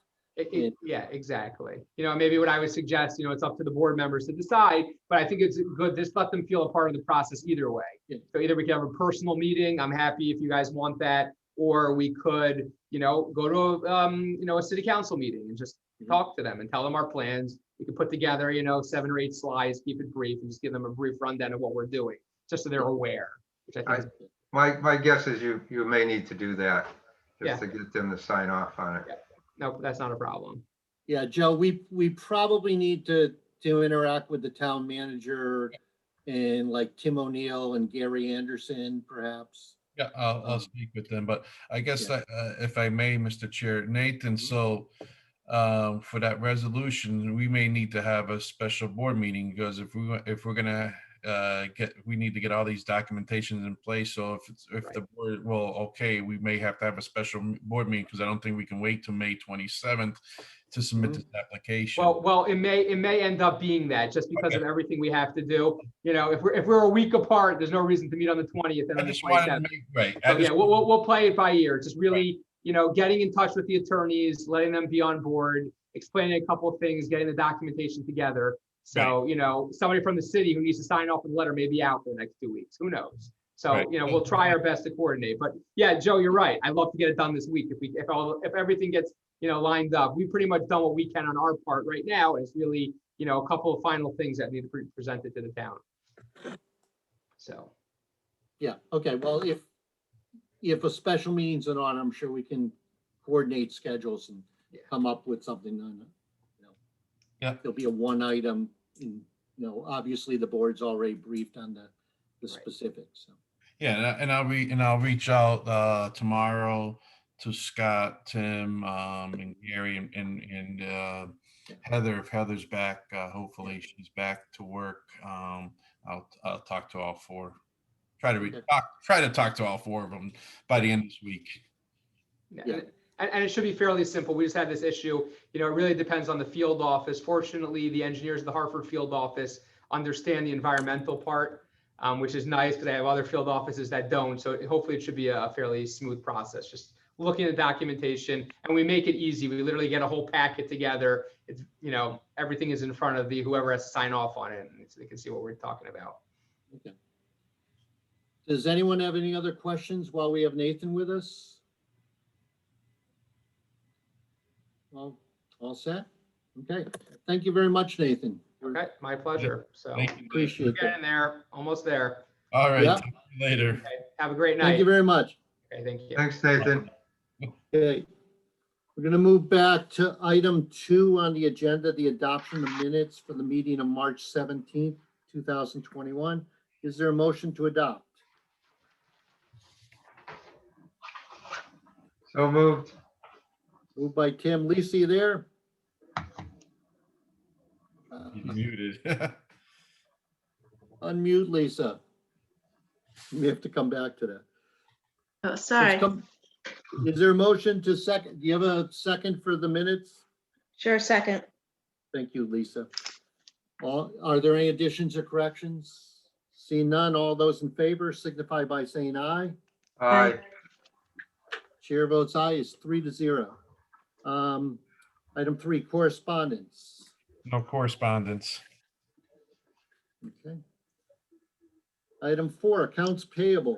Yeah, exactly. Maybe what I would suggest, it's up to the board members to decide, but I think it's good, just let them feel a part of the process either way. Yeah. So either we can have a personal meeting, I'm happy if you guys want that, or we could, go to, a city council meeting and just Mhm. talk to them and tell them our plans. We could put together, 7 or 8 slides, keep it brief, and just give them a brief rundown of what we're doing, just so they're aware, which I think is my guess is you may need to do that Yeah. just to get them to sign off on it. no, that's not a problem. Yeah, Joe, we probably need to interact with the town manager and like Tim O'Neill and Gary Anderson, perhaps. Yeah, I'll speak with them, but I guess Yeah. that, if I may, Mr. Chair, Nathan, so for that resolution, we may need to have a special board meeting, because if we're gonna we need to get all these documentations in place. So if the board, well, okay, we may have to have a special board meeting, because I don't think we can wait till May 27th to submit this application. Well, it may end up being that, just because of everything we have to do. If we're a week apart, there's no reason to meet on the 20th and I on the just wanted to 27th. make, right. So yeah, we'll play it by ear. Just really, getting in touch with the attorneys, letting them be on board, explaining a couple of things, getting the documentation together. So, somebody from the city who needs to sign off on the letter may be out for the next 2 weeks. Who knows? So, Right. we'll try our best to coordinate. But yeah, Joe, you're right. I'd love to get it done this week if everything gets lined up. We've pretty much done what we can on our part right now. It's really, a couple of final things that need to be presented to the town. So. Yeah, okay, well, if a special meeting's on, I'm sure we can coordinate schedules and come up with something on it. Yeah. There'll be a one item, obviously the board's already briefed on the specifics, so. Yeah, and I'll reach out tomorrow to Scott, Tim, and Gary and Heather. If Heather's back, hopefully she's back to work. I'll talk to all four. Okay. Try to talk to all four of them by the end of this week. Yeah. And it should be fairly simple. We just had this issue, it really depends on the field office. Fortunately, the engineers of the Hartford field office understand the environmental part, which is nice because I have other field offices that don't. So hopefully it should be a fairly smooth process. Just looking at documentation, and we make it easy. We literally get a whole packet together. It's, everything is in front of whoever has to sign off on it, and so they can see what we're talking about. Okay. Does anyone have any other questions while we have Nathan with us? Well, all set? Okay. Thank you very much, Nathan. Okay, my pleasure. So Thank you. Appreciate we're that. getting there, almost there. All right. Yeah. Talk to you later. Okay, have a great Thank night. you very much. Okay, thank you. Thanks, Nathan. Okay. We're going to move back to item 2 on the agenda, the adoption of minutes for the meeting of March 17th, 2021. Is there a motion to adopt? So moved. Moved by Tim. Lisa, you there? He's muted. Unmute Lisa. We have to come back to that. Oh, Let's sorry. Is there a motion to second? Do you have a second for the minutes? Sure, second. Thank you, Lisa. Are there any additions or corrections? Seeing none, all those in favor signify by saying aye. Aye. Chair votes aye, is 3-0. Item 3, correspondence. No correspondence. Okay. Item 4, accounts payable.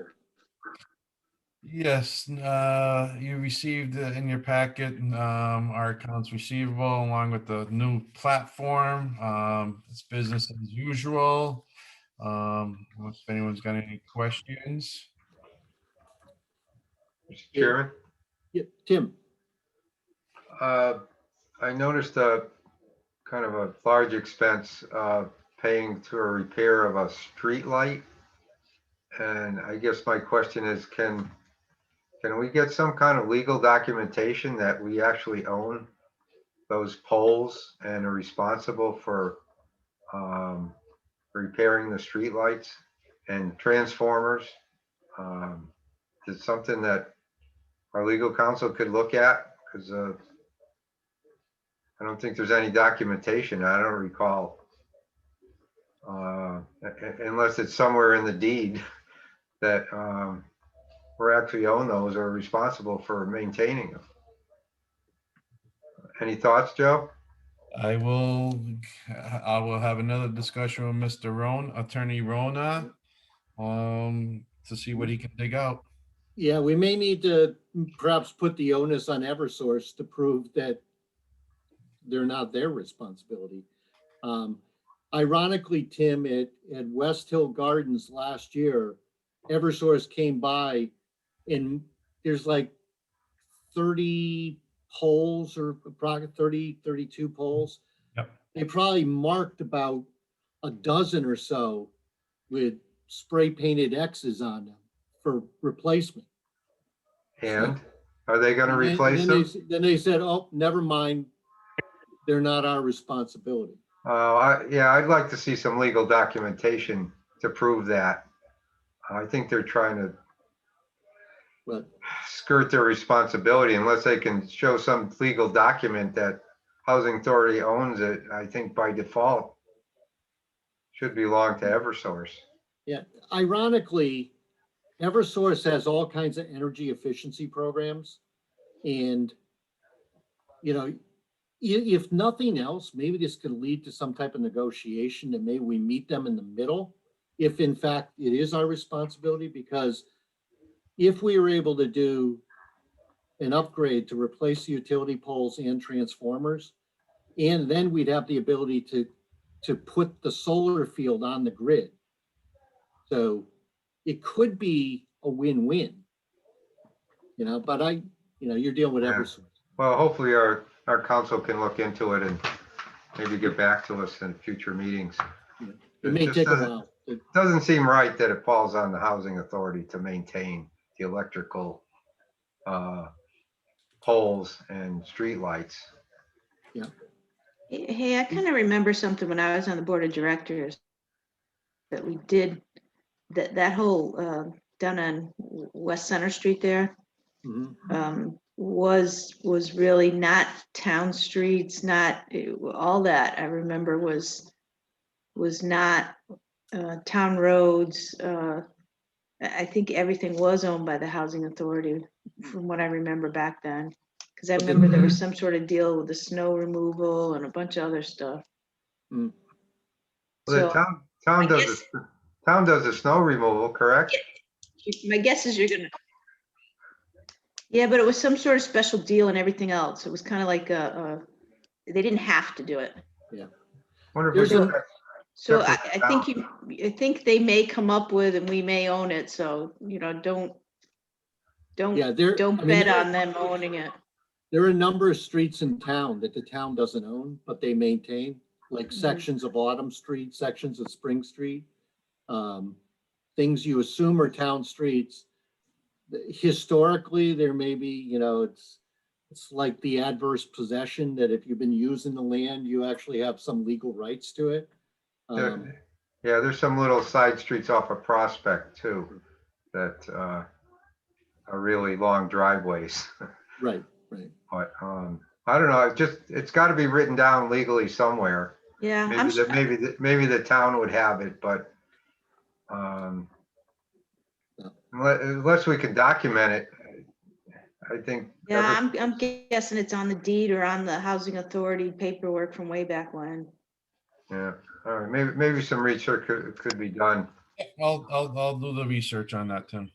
Yes, you received in your packet our accounts receivable along with the new platform. It's business as usual. If anyone's got any questions. Mr. Chairman, Yeah, Tim, I noticed a kind of a large expense paying to a repair of a street light. And I guess my question is, can we get some kind of legal documentation that we actually own those poles and are responsible for repairing the street lights and transformers? It's something that our legal counsel could look at, because I don't think there's any documentation. I don't recall, unless it's somewhere in the deed that we actually own those or are responsible for maintaining them. Any thoughts, Joe? I will have another discussion with Mr. Attorney Rona, to see what he can dig out. yeah, we may need to perhaps put the onus on Eversource to prove that they're not their responsibility. Ironically, Tim, at West Hill Gardens last year, Eversource came by and there's like 30 poles or approximately 32 poles. Yep. They probably marked about a dozen or so with spray painted X's on them for replacement. And are they going to And then- replace then them? Then they said, oh, never mind. They're not our responsibility. Yeah, I'd like to see some legal documentation to prove that. I think they're trying to But skirt their responsibility unless they can show some legal document that Housing Authority owns it. I think by default should belong to Eversource. yeah, ironically, Eversource has all kinds of energy efficiency programs. And, if nothing else, maybe this could lead to some type of negotiation and maybe we meet them in the middle. If in fact it is our responsibility, because if we were able to do an upgrade to replace the utility poles and transformers, and then we'd have the ability to put the solar field on the grid. So it could be a win-win, but you're dealing with Yeah. Eversource. Well, hopefully our council can look into it and maybe get back to us in future meetings. It may just take a doesn't- while. It doesn't seem right that it falls on the Housing Authority to maintain the electrical poles and streetlights. Hey, I kind of remember something when I was on the board of directors that we did, that whole, down on West Center Street there, Mhm. was really not town streets, not, all that I remember was not, town roads. I think everything was owned by the housing authority from what I remember back then. Cause I But the- remember there was some sort of deal with the snow removal and a bunch of other stuff. Mm. Well, the So town I does, guess- town does the snow removal, correct? my guess is you're gonna. Yeah, but it was some sort of special deal and everything else. It was kind of like they didn't have to do it. Wonder if we There's could, a- So Check I with think I think they may come up with and we may own it, so, don't Yeah, there, I don't mean, bet on them owning it. there are a number of streets in town that the town doesn't own, but they maintain, like sections of Autumn Street, sections of Spring Street. Things you assume are town streets. Historically, there may be, it's like the adverse possession that if you've been using the land, you actually have some legal rights to it. yeah, there's some little side streets off of Prospect too, that, are really long driveways. Right, right. But, I don't know, it's gotta be written down legally somewhere. Yeah, Maybe the town would have it, but, Yeah. unless we can document it, I think. yeah, I'm guessing it's on the deed or on the housing authority paperwork from way back when. Yeah, all right, maybe some research could be done. I'll do the research on that, Tim.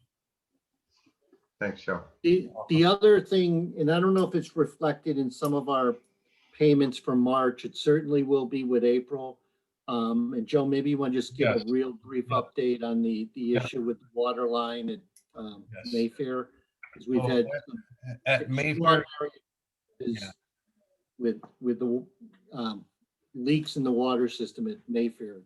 Thanks, Joe. The other thing, and I don't know if it's reflected in some of our payments for March, it certainly will be with April. And Joe, maybe you want to just give a Yes. real brief update on the Yeah. issue with the water line at Yes. Mayfair? Because we've Oh, had At Mayfair, is Yeah. with the leaks in the water system at Mayfair.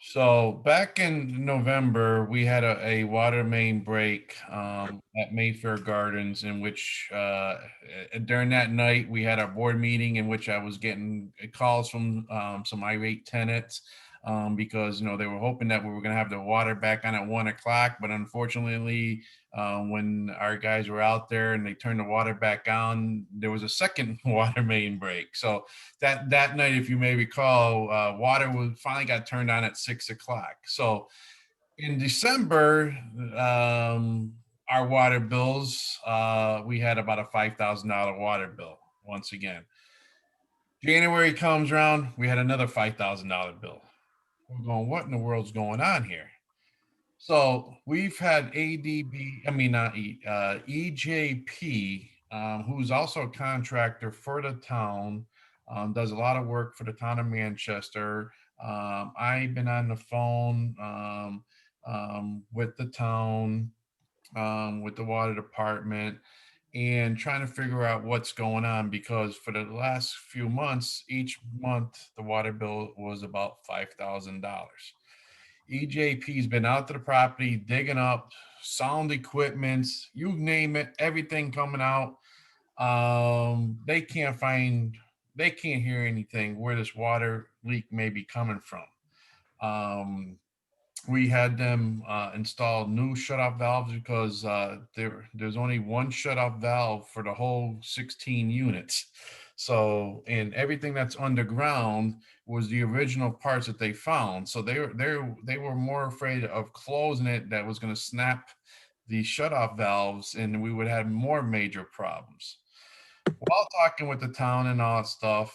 so back in November, we had a water main break at Mayfair Gardens in which during that night, we had our board meeting in which I was getting calls from some irate tenants because, they were hoping that we were going to have the water back on at 1 o'clock. But unfortunately, when our guys were out there and they turned the water back on, there was a second water main break. So that night, if you may recall, water finally got turned on at 6 o'clock. So in December, our water bills, we had about a $5,000 water bill once again. January comes around, we had another $5,000 bill. We're going, what in the world's going on here? So we've had EJP, who's also a contractor for the town, does a lot of work for the town of Manchester. I've been on the phone with the town, with the water department, and trying to figure out what's going on because for the last few months, each month, the water bill was about $5,000. EJP's been out to the property, digging up sound equipment, you name it, everything coming out. They can't hear anything where this water leak may be coming from. We had them install new shutoff valves because there's only one shutoff valve for the whole 16 units. So, and everything that's underground was the original parts that they found. So they were more afraid of closing it that was going to snap the shutoff valves, and we would have more major problems. While talking with the town and all that stuff,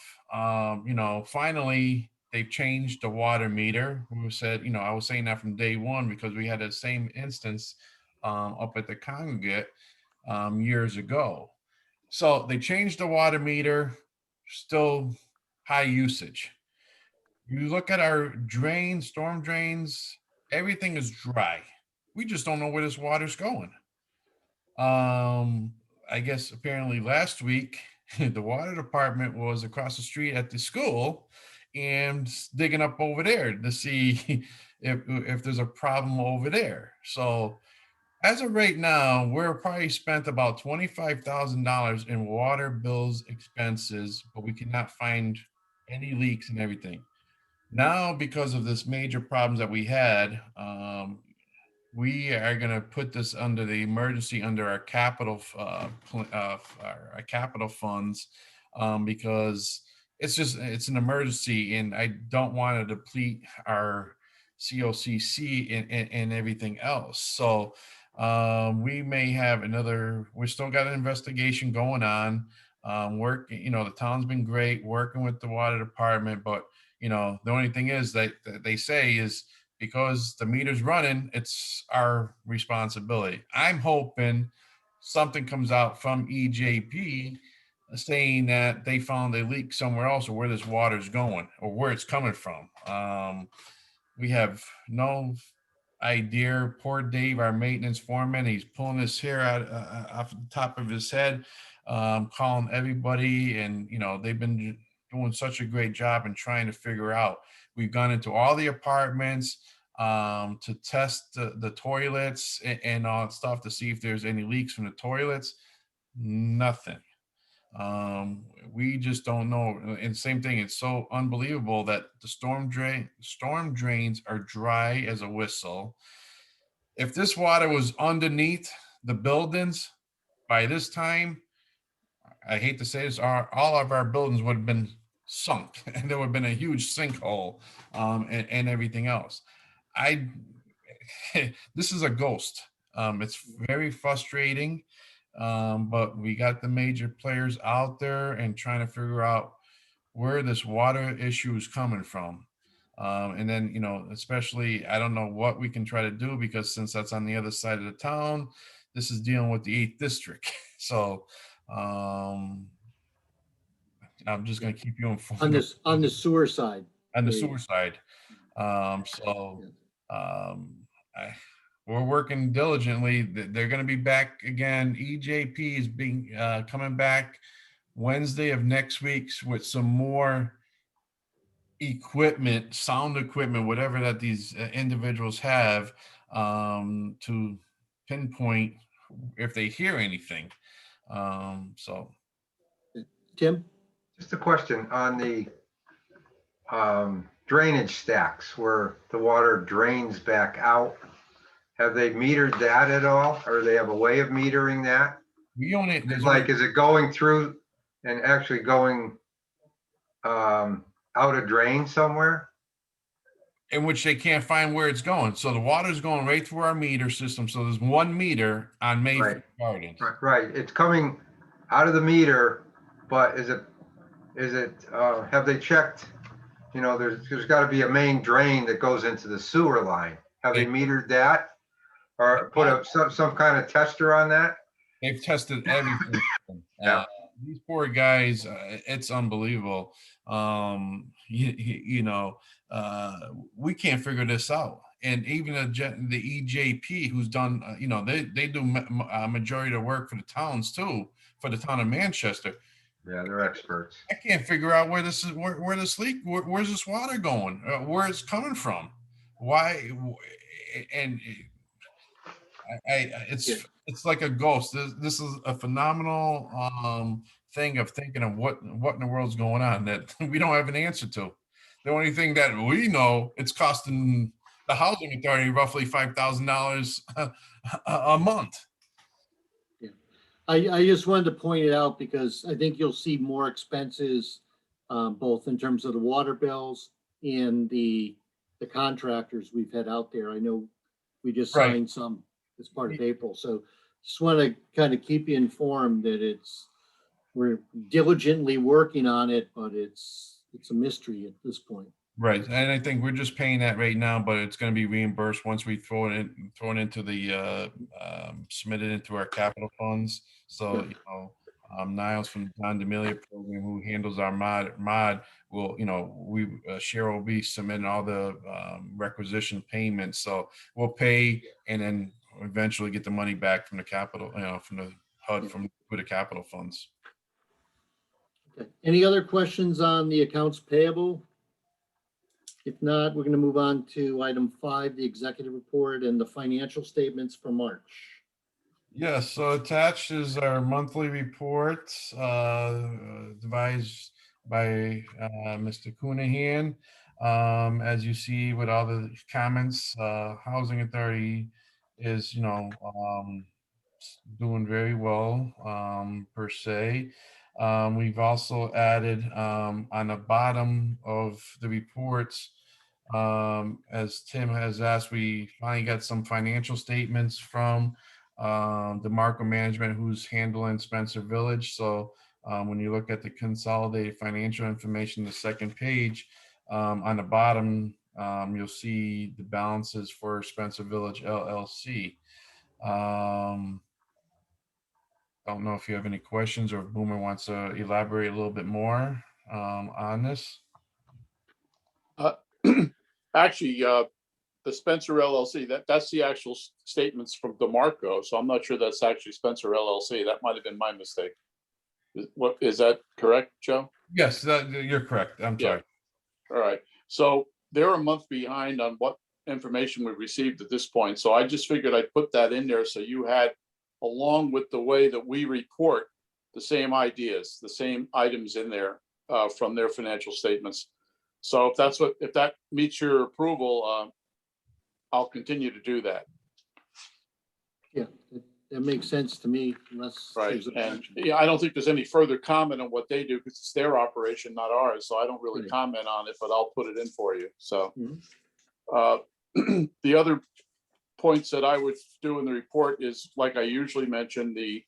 finally they've changed the water meter. We said, I was saying that from day one because we had the same instance up at the Congregate years ago. So they changed the water meter, still high usage. You look at our drains, storm drains, everything is dry. We just don't know where this water's going. I guess apparently last week, the water department was across the street at the school and digging up over there to see if there's a problem over there. So As of right now, we're probably spent about $25,000 in water bills expenses, but we cannot find any leaks and everything. Now, because of this major problems that we had, we are going to put this under the emergency under our capital, our capital funds, because it's an emergency, and I don't want to deplete our COCC and everything else. So we may have we still got an investigation going on. The town's been great working with the water department, but the only thing is that they say is because the meter's running, it's our responsibility. I'm hoping something comes out from EJP saying that they found a leak somewhere else, or where this water's going, or where it's coming from. We have no idea. Poor Dave, our maintenance foreman, he's pulling his hair out off the top of his head, calling everybody, and they've been doing such a great job in trying to figure out. We've gone into all the apartments to test the toilets and all that stuff to see if there's any leaks from the toilets. Nothing. We just don't know. And same thing, it's so unbelievable that the storm drains are dry as a whistle. If this water was underneath the buildings by this time, I hate to say this, all of our buildings would have been sunk and there would have been a huge sinkhole, and everything else. This is a ghost. It's very frustrating. But we got the major players out there and trying to figure out where this water issue is coming from. And then, especially, I don't know what we can try to do, because since that's on the other side of the town, this is dealing with the 8th district. So I'm just going to keep you informed. On the sewer side. On the There you sewer side. We're working diligently. They're going to be back again. EJP is coming back Wednesday of next week with some more equipment, sound equipment, whatever that these individuals have, to pinpoint if they hear anything. Tim? Just a question on the drainage stacks where the water drains back out. Have they metered that at all? Or they have a way of metering that? Is it going through and actually going out a drain somewhere? In which they can't find where it's going. So the water's going right through our meter system. So there's 1 meter on Mayfield Gardens. Right, it's coming out of the meter, but is it, have they checked, there's gotta be a main drain that goes into the sewer line. Have they metered that? Or put some kind of tester on that? They've tested everything. These poor guys, it's unbelievable. We can't figure this out. And even the EJP, who's done, they do majority of the work for the towns too, for the town of Manchester. Yeah, they're experts. I can't figure out where this leak, where's this water going, where it's coming from, why, and it's like a ghost. This is a phenomenal thing of thinking of what in the world's going on that we don't have an answer to. The only thing that we know, it's costing the housing authority roughly $5,000 a month. Yeah, I just wanted to point it out because I think you'll see more expenses, both in terms of the water bills and the contractors we've had out there. I know we just signed some as part of April. So just want to kind of keep you informed that we're diligently working on it, but it's a mystery at this point. Right. And I think we're just paying that right now, but it's going to be reimbursed once we throw it into the, submit it into our capital funds. So, Niles from the Don D'Amelio program, who handles our mod will, Cheryl will be submitting all the requisition payments. So we'll pay and then eventually get the money back from the capital, from the HUD, from the capital funds. Okay. Any other questions on the accounts payable? If not, we're going to move on to item 5, the executive report and the financial statements for March. Yes, so attached is our monthly report, devised by Mr. Coonahan. As you see with all the comments, Housing Authority is, doing very well, per se. We've also added on the bottom of the reports, as Tim has asked, we finally got some financial statements from DeMarco Management, who's handling Spencer Village. So when you look at the consolidated financial information, the second page, on the bottom, you'll see the balances for Spencer Village LLC. Don't know if you have any questions or if Boomer wants to elaborate a little bit more on this. Actually, the Spencer LLC, that's the actual statements from DeMarco. So I'm not sure that's actually Spencer LLC. That might have been my mistake. What, is that correct, Joe? Yes, you're correct. I'm Yeah. sorry. All right. So they're a month behind on what information we've received at this point. So I just figured I'd put that in there so you had, along with the way that we report, the same ideas, the same items in there from their financial statements. So if that meets your approval, I'll continue to do that. Yeah, that makes sense to me unless. Right. there's And objection. yeah, I don't think there's any further comment on what they do because it's their operation, not ours. So I don't really Right. comment on it, but I'll put it in for you. So Mhm. the other points that I would do in the report is, like I usually mention, the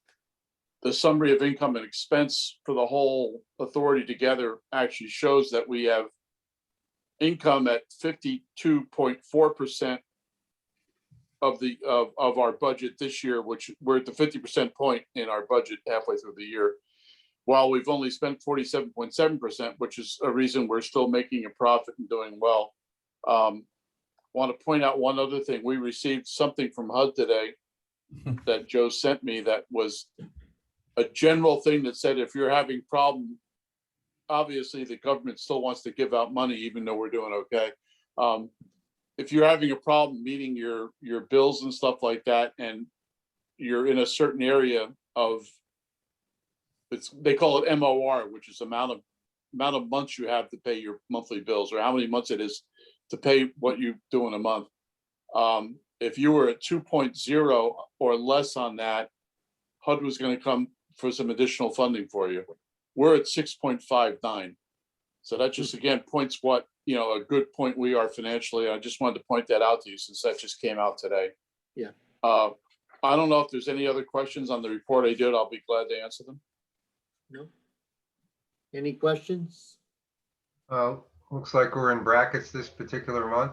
summary of income and expense for the whole authority together actually shows that we have income at 52.4% of our budget this year, which we're at the 50% point in our budget halfway through the year. While we've only spent 47.7%, which is a reason we're still making a profit and doing well. Want to point out one other thing. We received something from HUD today that Joe sent me that was a general thing that said, if you're having problem, obviously the government still wants to give out money, even though we're doing okay. If you're having a problem meeting your bills and stuff like that, and you're in a certain area of, they call it MOR, which is amount of months you have to pay your monthly bills, or how many months it is to pay what you do in a month. If you were at 2.0 or less on that, HUD was going to come for some additional funding for you. We're at 6.59. So that just again points what, a good point we are financially. I just wanted to point that out to you since that just came out today. Yeah. I don't know if there's any other questions on the report I did. I'll be glad to answer them. No? Any questions? Looks like we're in brackets this particular month.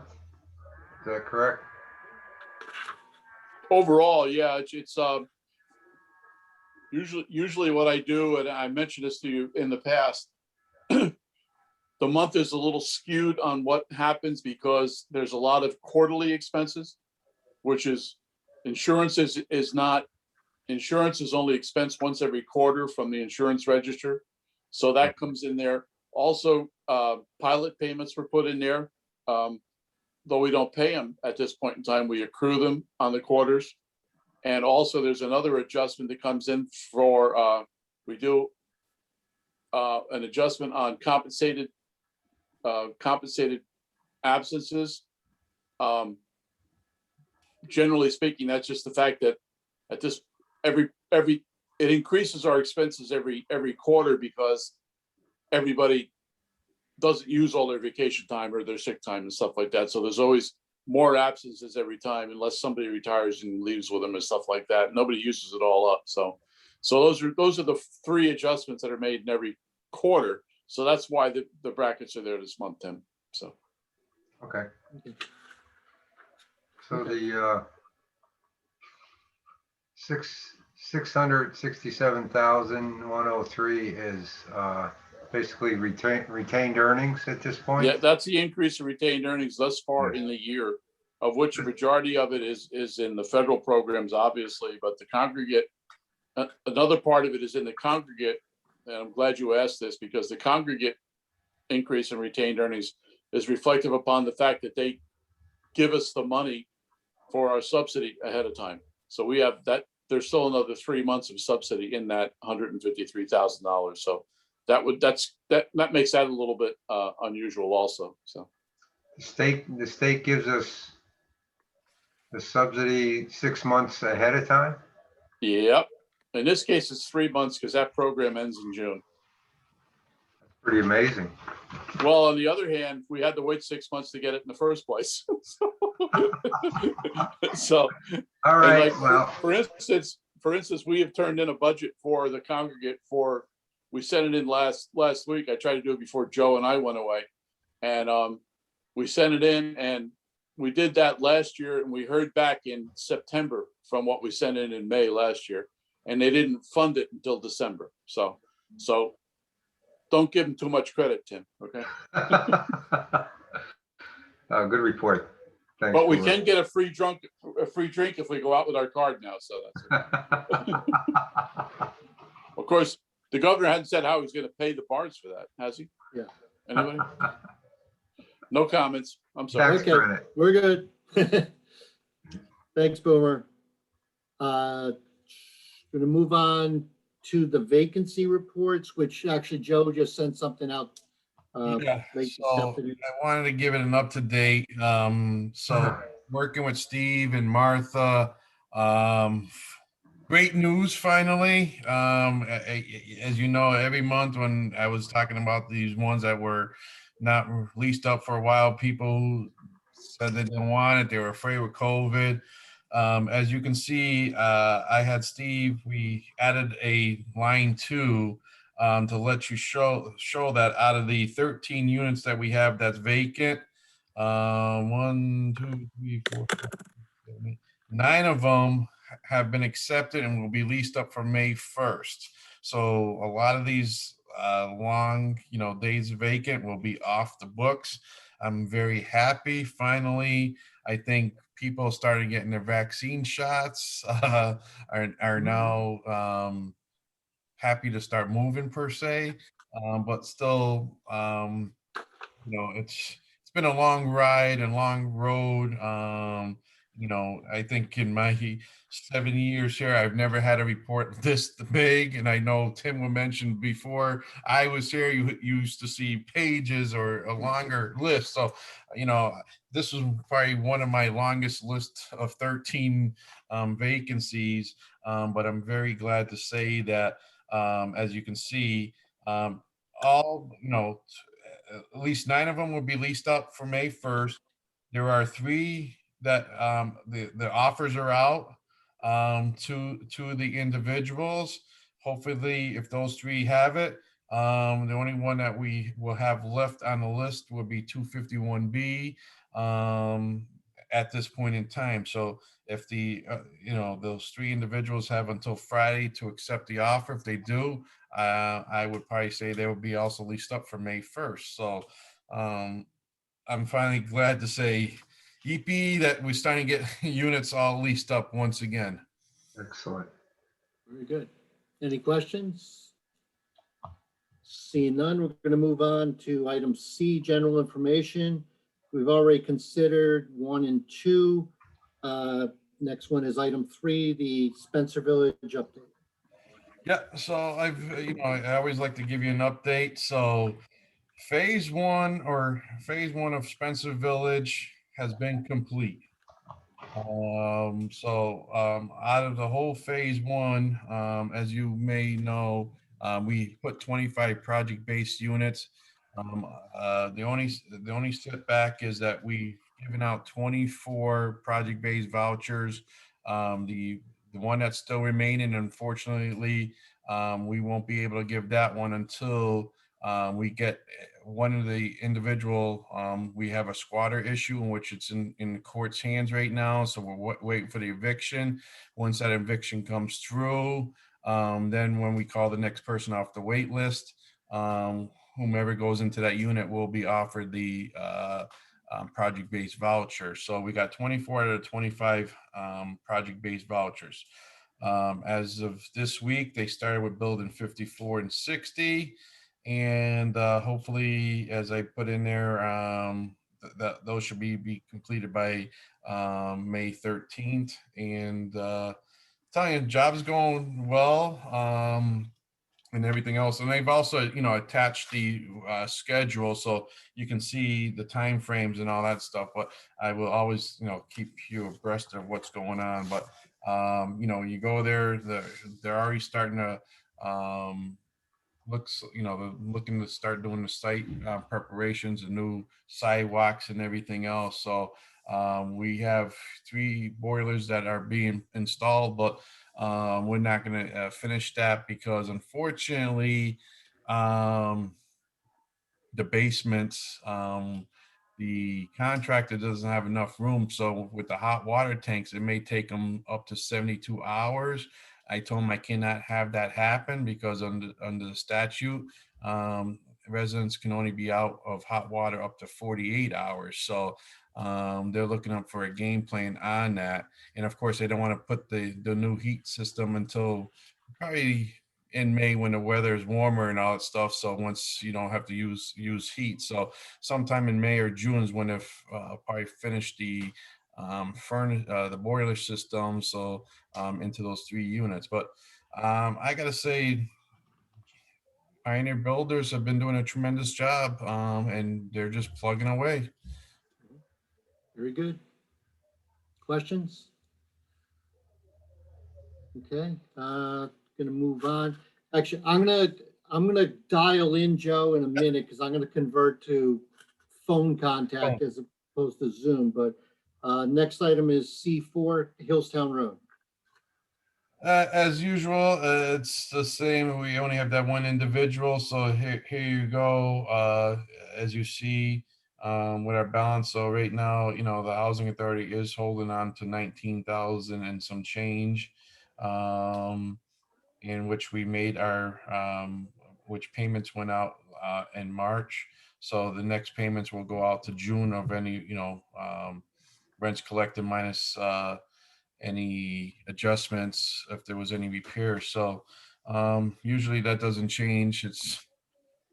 Is that correct? Overall, yeah, it's usually what I do, and I mentioned this to you in the past, the month is a little skewed on what happens because there's a lot of quarterly expenses, which is insurance is only expensed once every quarter from the insurance register. So that comes in there. Also, pilot payments were put in there. Though we don't pay them at this point in time, we accrue them on the quarters. And also there's another adjustment that comes in for, we do an adjustment on compensated absences. Generally speaking, that's just the fact that at this, it increases our expenses every quarter because everybody doesn't use all their vacation time or their sick time and stuff like that. So there's always more absences every time unless somebody retires and leaves with them and stuff like that. Nobody uses it all up. So those are the three adjustments that are made in every quarter. So that's why the brackets are there this month, Tim. So. Okay. Okay. So the 667,103 is basically retained earnings at this point? Yeah, that's the increase in retained earnings thus far in the year, of which a majority of it is in the federal programs, obviously, but the congregate, another part of it is in the congregate. And I'm glad you asked this because the congregate increase in retained earnings is reflective upon the fact that they give us the money for our subsidy ahead of time. So we have that, there's still another 3 months of subsidy in that $153,000. So that makes that a little bit unusual also, so. The state gives us the subsidy 6 months ahead of time? Yep. In this case, it's 3 months because that program ends in June. Pretty amazing. Well, on the other hand, we had to wait 6 months to get it in the first place. So, All and right, like, well, for instance, we have turned in a budget for the congregate we sent it in last week. I tried to do it before Joe and I went away. And we sent it in and we did that last year and we heard back in September from what we sent in May last year. And they didn't fund it until December. So don't give them too much credit, Tim, okay? good report. Thanks. But we Boomer. can get a free drink if we go out with our card now, so that's it. Of course, the governor hasn't said how he's gonna pay the bars for that, has he? Yeah. Anybody? No comments. I'm sorry. Tax Okay. credit. We're good. Thanks, Boomer. Gonna move on to the vacancy reports, which actually Joe just sent something out. Yeah, late this so afternoon. I wanted to give it an up to date. So working with Steve and Martha, great news finally. As you know, every month when I was talking about these ones that were not released up for a while, people said they didn't want it. They were afraid with COVID. As you can see, I had Steve, we added a line 2 to let you show that out of the 13 units that we have that's vacant, 1, 2, 3, 4, 5, 6, 7, 8, 9 of them have been accepted and will be leased up for May 1st. So a lot of these long, days vacant will be off the books. I'm very happy. Finally, I think people started getting their vaccine shots, are now happy to start moving per se, but still, it's been a long ride and long road. I think in my 7 years here, I've never had a report this big. And I know Tim will mention before I was here, you used to see pages or a longer list. So, this was probably one of my longest lists of 13 vacancies. But I'm very glad to say that, as you can see, all, at least 9 of them will be leased up for May 1st. There are 3 that the offers are out to the individuals. Hopefully, if those 3 have it, the only one that we will have left on the list will be 251B at this point in time. So if those 3 individuals have until Friday to accept the offer, if they do, I would probably say they will be also leased up for May 1st. So I'm finally glad to say, EP, that we're starting to get units all leased up once again. Excellent. Very good. Any questions? Seeing none, we're going to move on to item C, general information. We've already considered 1 and 2. Next one is item 3, the Spencer Village update. Yeah, so I always like to give you an update. So phase one of Spencer Village has been complete. Out of the whole phase 1, as you may know, we put 25 project-based units. The only setback is that we've given out 24 project-based vouchers. The one that's still remaining, unfortunately, we won't be able to give that one until we get one of the individual. We have a squatter issue in which it's in the court's hands right now. So we're waiting for the eviction. Once that eviction comes through, then when we call the next person off the wait list, whomever goes into that unit will be offered the project-based voucher. So we got 24 out of 25 project-based vouchers. As of this week, they started with building 54 and 60. And hopefully, as I put in there, that those should be completed by May 13th. And telling you, job's going well. And everything else. And they've also, attached the schedule so you can see the time frames and all that stuff. But I will always, keep you abreast of what's going on. But you go there, they're already starting to they're looking to start doing the site preparations and new sidewalks and everything else. So we have 3 boilers that are being installed, but we're not going to finish that because unfortunately, the basements, the contractor doesn't have enough room. So with the hot water tanks, it may take them up to 72 hours. I told him I cannot have that happen because under the statute, residents can only be out of hot water up to 48 hours. So they're looking up for a game plan on that. And of course, they don't want to put the new heat system until probably in May when the weather is warmer and all that stuff. So once you don't have to use heat. So sometime in May or June is when they've probably finished the furnace, the boiler system. So into those 3 units. But I gotta say, Pioneer Builders have been doing a tremendous job, and they're just plugging away. Very good. Questions? Okay, gonna move on. Actually, I'm gonna dial in Joe in a minute because I'm gonna convert to phone contact as opposed to Zoom. But next item is C4 Hillstown Road. As usual, it's the same. We only have that one individual. So here you go. As you see, with our balance. So right now, the housing authority is holding on to 19,000 and some change, in which we made our, which payments went out in March. So the next payments will go out to June of any, rents collected minus any adjustments if there was any repair. So usually that doesn't change. It's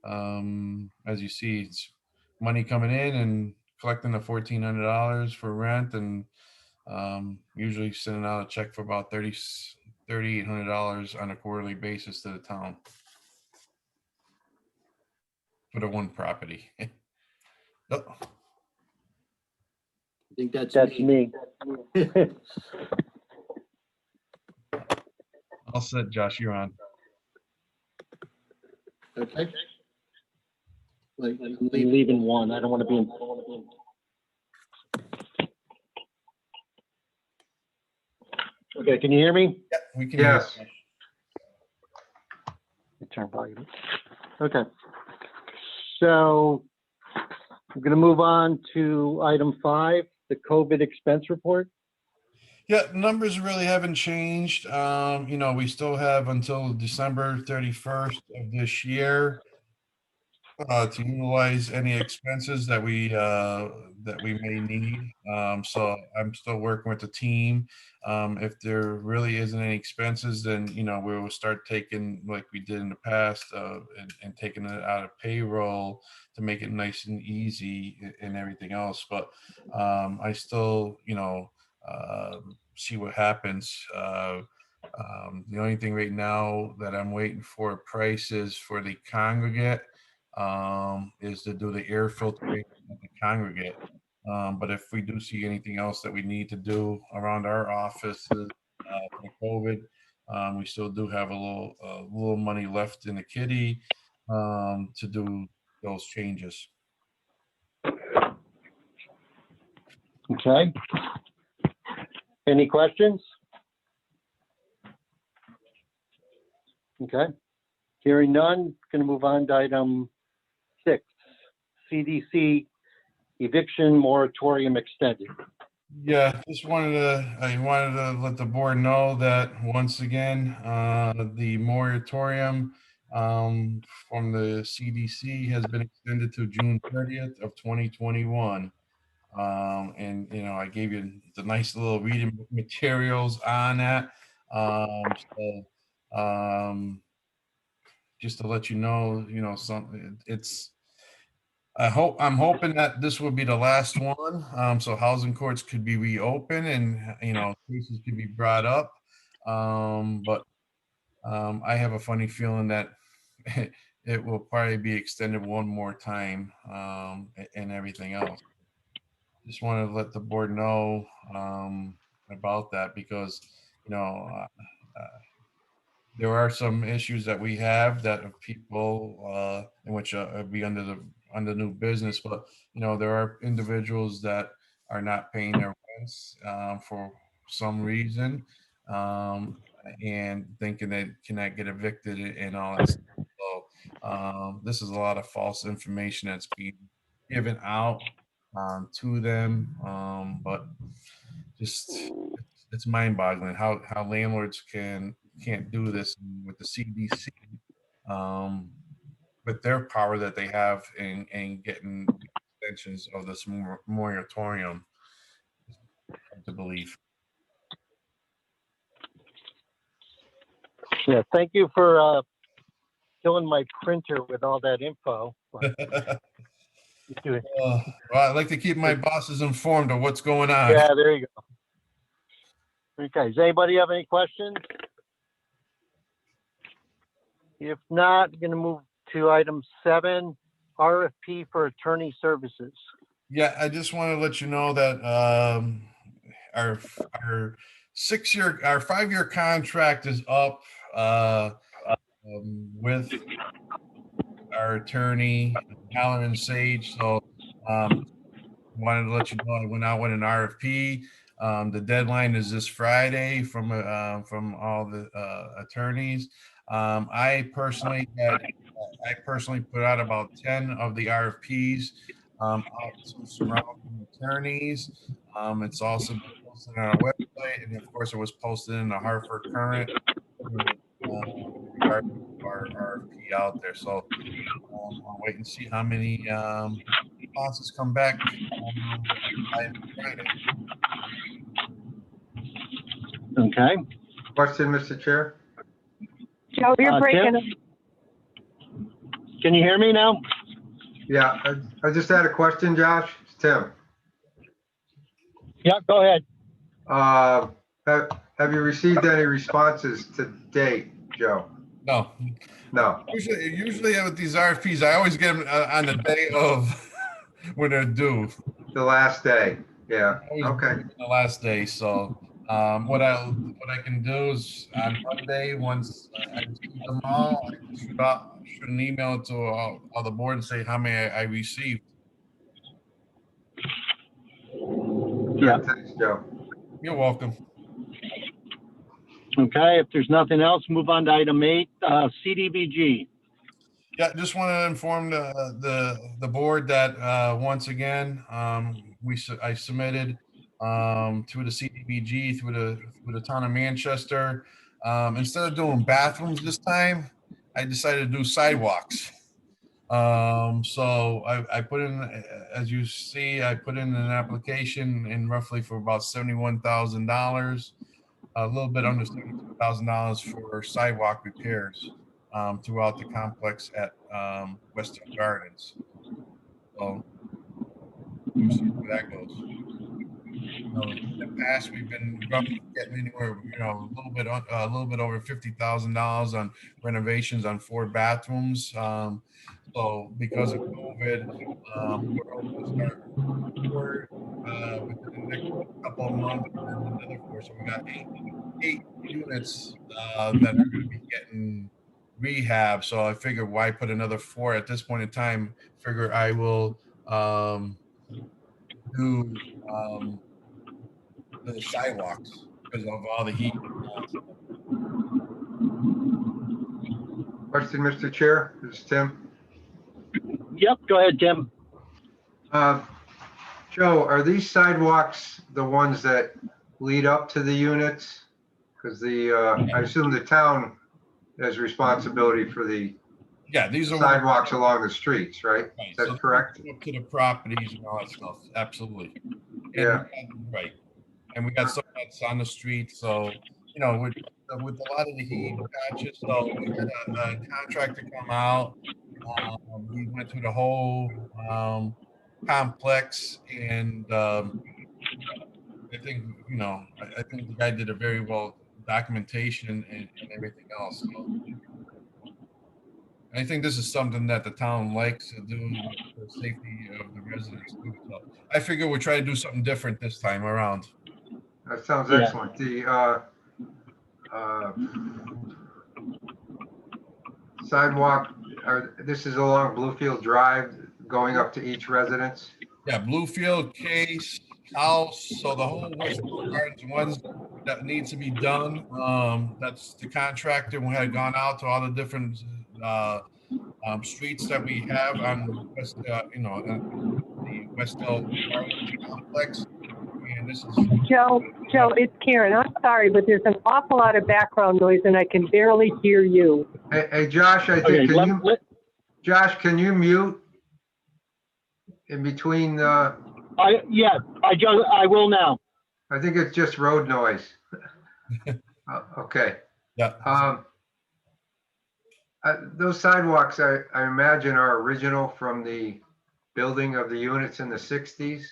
as you see, it's money coming in and collecting the $1,400 for rent, and usually sending out a check for about $3,800 on a quarterly basis to the town for the one property. Oh, I think that's That's me. me. all set, Josh. You're on. Okay. Like, I'm I'm leaving. leaving one. I don't want to be in. Okay, can you hear me? We can. hear Yes. Let me turn volume. Okay. So I'm going to move on to item 5, the COVID expense report. Yeah, numbers really haven't changed. We still have until December 31st of this year to utilize any expenses that we may need. So I'm still working with the team. If there really isn't any expenses, then we will start taking like we did in the past, and taking it out of payroll to make it nice and easy and everything else. But I still see what happens. The only thing right now that I'm waiting for prices for the congregate is to do the air filtration at the congregate. But if we do see anything else that we need to do around our offices for COVID, we still do have a little money left in the kitty to do those changes. Okay. Any questions? Okay. Hearing none, going to move on to item 6, CDC eviction moratorium extended. Yeah, I wanted to let the board know that once again, the moratorium from the CDC has been extended to June 30th of 2021. And I gave you the nice little reading materials on that. So just to let you know, I'm hoping that this will be the last one, so housing courts could be reopened and, cases could be brought up. But I have a funny feeling that it will probably be extended one more time, and everything else. Just wanted to let the board know, about that because, there are some issues that we have that of people, in which be under new business, but there are individuals that are not paying their rents, for some reason, and thinking they cannot get evicted and all that stuff. So this is a lot of false information that's being given out, to them, but just it's mind-boggling how landlords can't do this with the CDC, with their power that they have in getting extensions of this moratorium. Hard to believe. Yeah, thank you for killing my printer with all that info. but you do it. Well, I like to keep my bosses informed of what's going on. Yeah, there you go. Okay, does anybody have any questions? If not, I'm gonna move to item 7, RFP for attorney services. Yeah, I just want to let you know that our 5-year contract is up, with our attorney, Halloran Sage. So wanted to let you know I went out with an RFP. The deadline is this Friday from all the attorneys. I personally put out about 10 of the RFPs out to surrounding attorneys. It's also been posted on our website, and of course, it was posted in the Hartford Current regarding our RFP out there. So I'll wait and see how many responses come back by Friday. Okay. Question, Mr. Chair? Joe, you're breaking Tim? up. Can you hear me now? Yeah, I just had a question, Josh. It's Tim. Yeah, go ahead. Have you received any responses to date, Joe? No, No. usually with these RFPs, I always get them on the day of when they're due. The last day. Yeah. Always Okay. the last day. So what I can do is on Monday, once I receive them all, I can shoot an email to all the board and say how many I received. Yeah. Thanks, Joe. You're welcome. Okay, if there's nothing else, move on to item 8, CDBG. Yeah, just want to inform the board that once again I submitted to the CDBG through the town of Manchester. Instead of doing bathrooms this time, I decided to do sidewalks. So I put in, as you see, I put in an application in roughly for about $71,000, a little bit under $72,000 for sidewalk repairs throughout the complex at Western Gardens. So we'll see where that goes. In the past, we've been roughly getting anywhere, a little bit over $50,000 on renovations on 4 bathrooms. So because of COVID, we're hoping to start 4 within the next couple of months, and then another 4. So we got 8 units that are going to be getting rehab. So I figured, why put another 4 at this point in time? Figure I will do the sidewalks because of all the heat. Question, Mr. Chair. This is Tim. Yep, go ahead, Tim. Joe, are these sidewalks the ones that lead up to the units? Because I assume the town has responsibility for the Yeah, these are sidewalks along the streets, right? Right, Is that so correct? up to the properties and all that stuff. Absolutely. And Yeah. right. And we got some that's on the street. So, with with a lot of the heat patches. So we had a contractor come out. We went through the whole complex, and I think, you know, I think the guy did a very well documentation and everything else. So I think this is something that the town likes to do for the safety of the residents too. So I figure we'll try to do something different this time around. That sounds Yeah. excellent. The sidewalk, this is along Bluefield Drive going up to each residence. Yeah, Bluefield, Case, House, so the whole Westfield Gardens ones that needs to be done. That's the contractor. We had gone out to all the different streets that we have on West, the Westfield Gardens complex. And this is, Joe, it's Karen. I'm sorry, but there's an awful lot of background noise and I can barely hear you. Hey, Josh, I Okay, think, Josh, can you mute in between, I will now. I think it's just road noise. Okay. yeah. Those sidewalks, I imagine are original from the building of the units in the 60s.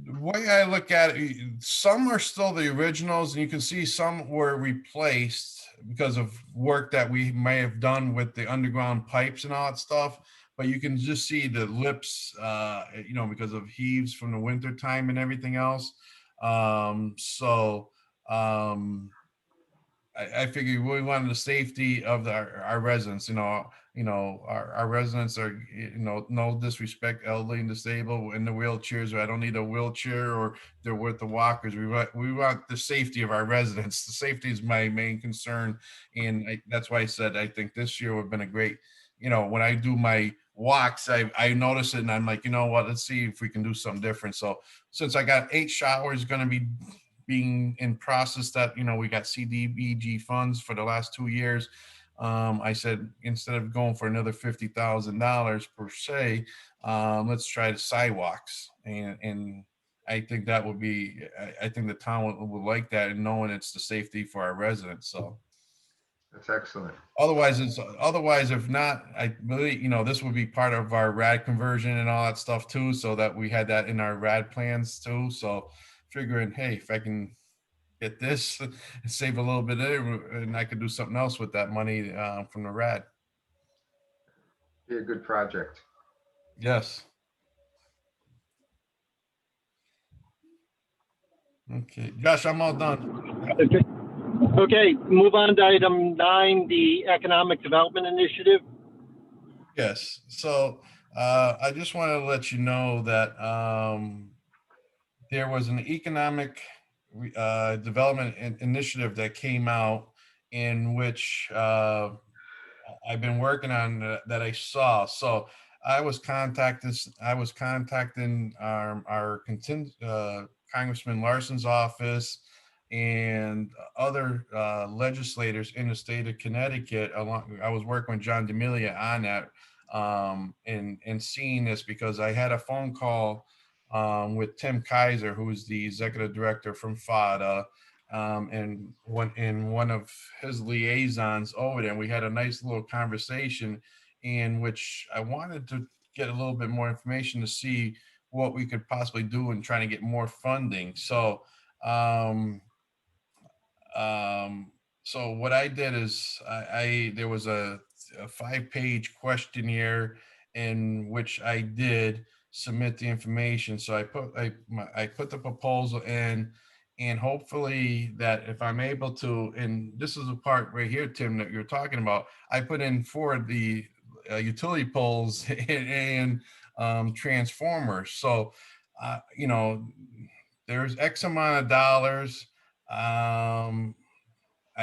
The way I look at it, some are still the originals, and you can see some were replaced because of work that we may have done with the underground pipes and all that stuff. But you can just see the lips, because of heaves from the winter time and everything else. I figure we wanted the safety of our residents. Our residents are, no disrespect, elderly and disabled in the wheelchairs, or I don't need a wheelchair, or they're with the walkers. We want the safety of our residents. The safety is my main concern, and that's why I said I think this year would have been a great. When I do my walks, I notice it, and I'm like, you know what? Let's see if we can do something different. So since I got 8 showers going to be being in process that, we got CDBG funds for the last 2 years. I said, instead of going for another $50,000 per se, let's try the sidewalks. And I think that would be, I think the town would like that, and knowing it's the safety for our residents. So That's excellent. otherwise, if not, I believe, this would be part of our RAD conversion and all that stuff too. So that we had that in our RAD plans too. So figuring, hey, if I can get this and save a little bit there, and I could do something else with that money from the RAD. Be a good project. Yes. Okay, Josh, I'm all done. Okay, move on to item 9, the Economic Development Initiative. Yes, so I just wanted to let you know that there was an economic development initiative that came out, in which I've been working on that I saw. So I was contacting our Congressman Larson's office and other legislators in the state of Connecticut. I was working with John D'Amelia on that, and seeing this, because I had a phone call with Tim Kaiser, who is the executive director from FADA, and one of his liaisons over there. And we had a nice little conversation in which I wanted to get a little bit more information to see what we could possibly do in trying to get more funding. So what I did is there was a 5-page questionnaire in which I did submit the information. So I put the proposal in, and hopefully that if I'm able to, and this is the part right here, Tim, that you're talking about, I put in for the utility poles and transformers. So, there's X amount of dollars. I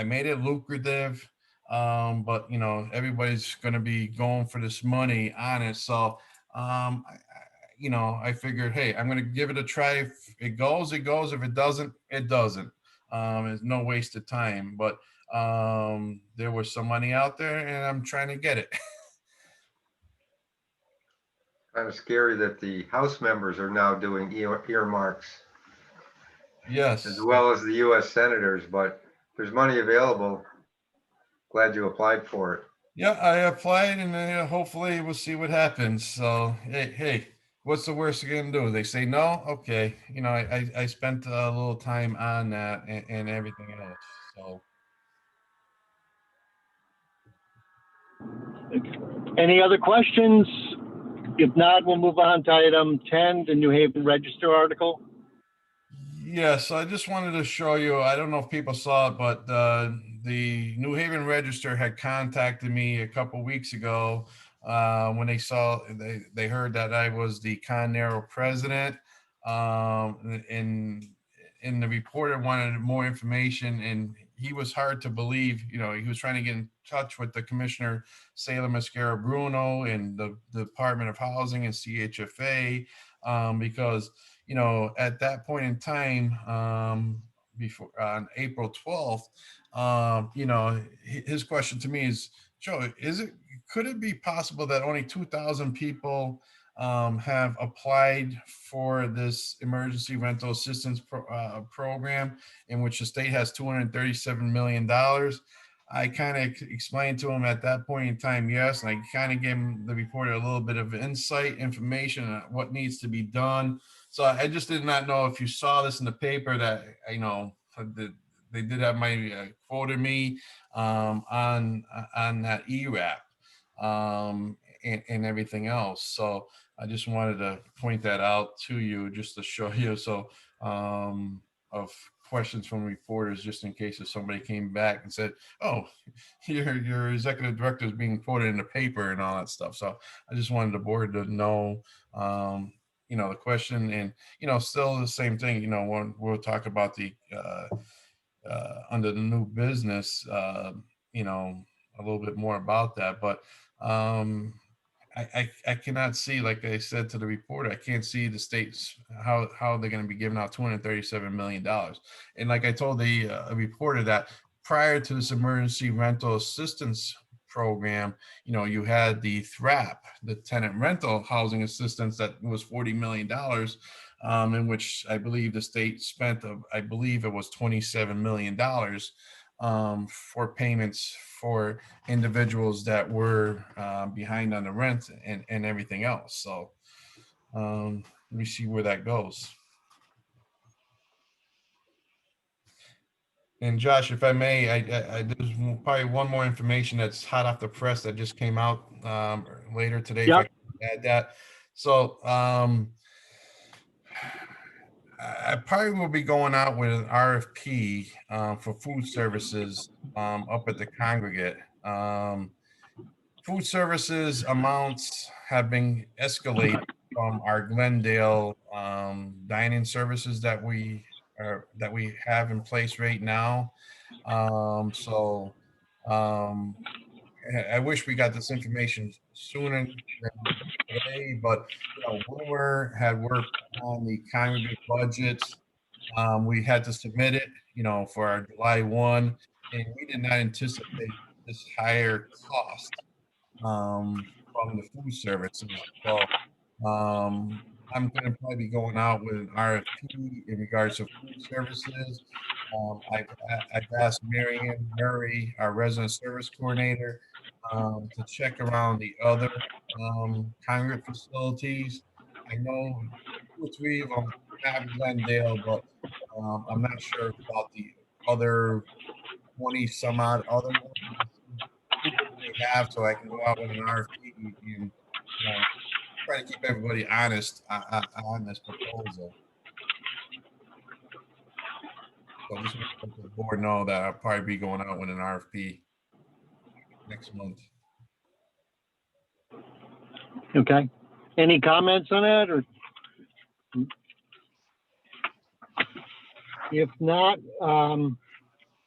made it lucrative, but everybody's going to be going for this money on it. So, I figured, hey, I'm going to give it a try. If it goes, it goes. If it doesn't, it doesn't. It's no waste of time. But there was some money out there, and I'm trying to get it. Kind of scary that the House members are now doing earmarks, Yes. as well as the U.S. senators, but there's money available. Glad you applied for it. Yeah, I applied and hopefully we'll see what happens. So, hey, what's the worst they're gonna do? They say no? Okay. You know, I spent a little time on that and everything else. So, Any other questions? If not, we'll move on to item 10, the New Haven Register article. yes, I just wanted to show you, I don't know if people saw it, but the New Haven Register had contacted me a couple weeks ago when they heard that I was the Con-Nero president. And the reporter wanted more information, and he was hard to believe. You know, he was trying to get in touch with the Commissioner Salem Mascara Bruno and the Department of Housing and CHFA because, you know, at that point in time, before on April 12th, you know, his question to me is, Joe, could it be possible that only 2,000 people have applied for this emergency rental assistance program in which the state has $237 million? I kind of explained to him at that point in time, yes, and I kind of gave him, the reporter, a little bit of insight, information on what needs to be done. So I just did not know if you saw this in the paper that, you know, they did have my quoted me on that ERAP and everything else. So I just wanted to point that out to you just to show you. So of questions from reporters, just in case if somebody came back and said, oh, your executive director is being quoted in the paper and all that stuff. So I just wanted the board to know, you know, the question, and, you know, still the same thing, you know, when we'll talk about the under the new business, you know, a little bit more about that. But I cannot see, like I said to the reporter, I can't see the states, how they're going to be giving out $237 million. And like I told the reporter, that prior to this emergency rental assistance program, you know, you had the THRAP, the tenant rental housing assistance, that was $40 million, in which I believe the state spent, I believe it was $27 million for payments for individuals that were behind on the rent and everything else. So let me see where that goes. And Josh, if I may, there's probably one more information that's hot off the press that just came out later today. If I can add that. So I probably will be going out with an RFP for food services up at the Congregate. Food services amounts have been escalated from our Glendale dining services that we have in place right now. I wish we got this information sooner than today, but you know, Boomer had worked on the Congregate budget. We had to submit it, you know, for our July 1, and we did not anticipate this higher cost from the food services. So I'm going to probably be going out with an RFP in regards to food services. I've asked Marianne Murray, our resident service coordinator, to check around the other Congregate facilities. I know 2 or 3 of them have Glendale, but I'm not sure about the other 20 some odd other ones they have, so I can go out with an RFP and try to keep everybody honest on this proposal. So just want to let the board know that I'll probably be going out with an RFP next month. Okay. Any comments on that, or? If not, we're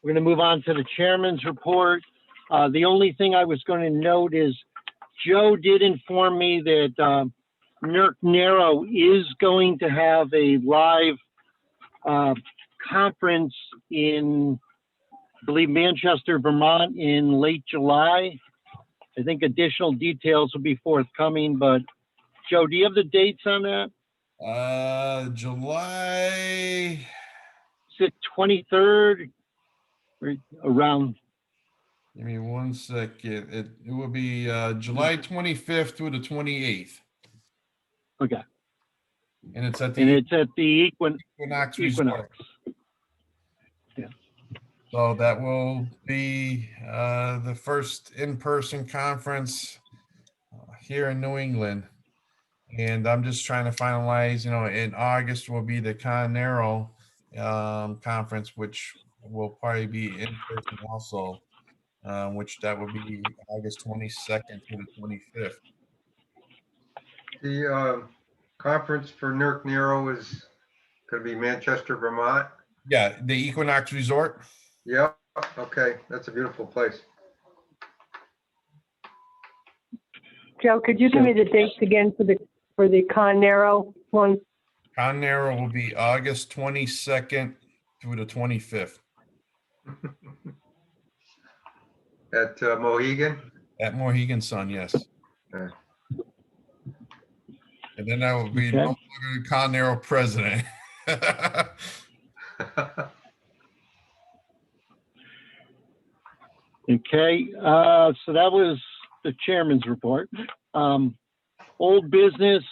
going to move on to the chairman's report. The only thing I was going to note is Joe did inform me that NERC Narrow is going to have a live conference in, I believe, Manchester, Vermont in late July. I think additional details will be forthcoming, but Joe, do you have the dates on that? July. Is it 23rd? around, Give me 1 second. It will be July 25th through the 28th. okay. And it's at And the it's at the Equinox Resort. Equinox. So that will be the first in-person conference here in New England. And I'm just trying to finalize, in August will be the Conero conference, which will probably be in person also, which that will be August 22nd to the 25th. The conference for NERC Nero is going to be Manchester, Vermont. Yeah, the Equinox Resort. Yep, okay, that's a beautiful place. Joe, could you give me the dates again for the Conero one? Conero will be August 22nd through the 25th At Mohegan. at Mohegan Sun, yes. Okay. And then I will be Okay. no longer Conero president. Okay, so that was the chairman's report. Old business,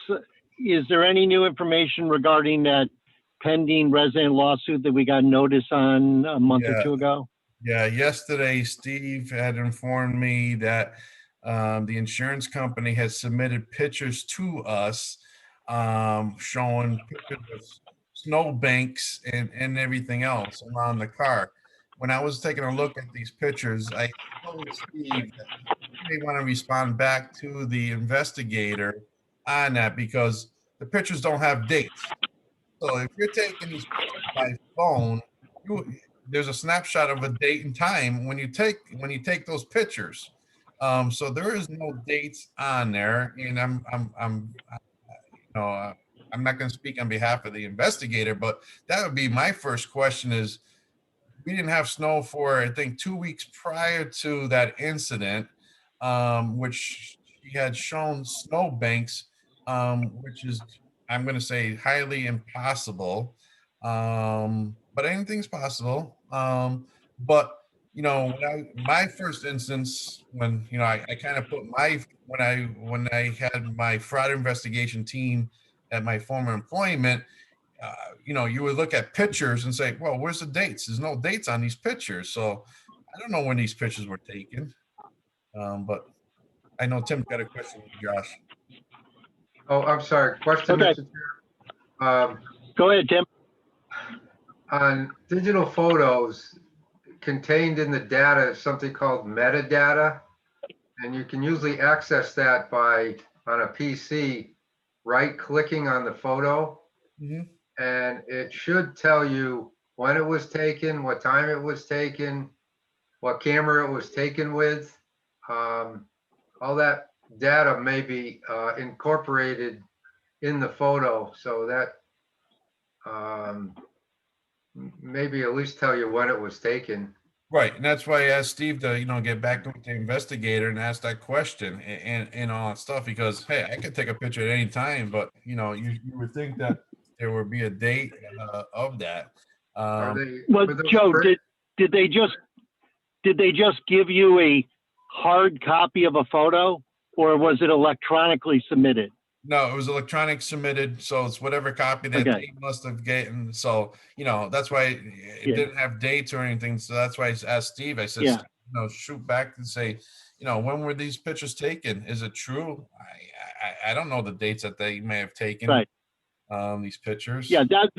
is there any new information regarding that pending resident lawsuit that we got notice on a month or Yeah. two ago? Yeah, yesterday Steve had informed me that the insurance company has submitted pictures to us showing pictures of snowbanks and everything else around the car. When I was taking a look at these pictures, I told Steve that he may want to respond back to the investigator on that because the pictures don't have dates. So if you're taking these pictures by phone, there's a snapshot of a date and time when you take those pictures. So there is no dates on there, and I'm not going to speak on behalf of the investigator, but that would be my first question is we didn't have snow for, I think, 2 weeks prior to that incident, which he had shown snow banks, which is, I'm going to say, highly impossible. But anything's possible. But my first instance when I kind of put when I had my fraud investigation team at my former employment, you would look at pictures and say, well, where's the dates? There's no dates on these pictures. So I don't know when these pictures were taken. But I know Tim's got a question, Josh. Oh, I'm sorry. Question, Okay. Mr. Chair. Go ahead, Tim. On digital photos, contained in the data is something called metadata. And you can usually access that by, on a PC, right-clicking on the photo. Mhm. And it should tell you when it was taken, what time it was taken, what camera it was taken with. All that data may be incorporated in the photo, so that maybe at least tell you when it was taken. Right, and that's why I asked Steve to, get back with the investigator and ask that question and all that stuff, because, hey, I could take a picture at any time, but, you would think that there would be a date of that. Are they? Well, were those Joe, print- did they just give you a hard copy of a photo, or was it electronically submitted? No, it was electronic submitted, so it's whatever copy that Okay. they must have gotten. So, that's why it Yeah. didn't have dates or anything. So that's why I asked Steve. I said, Yeah. shoot back and say, when were these pictures taken? Is it true? I don't know the dates that they may have taken. Right. These pictures. Yeah, that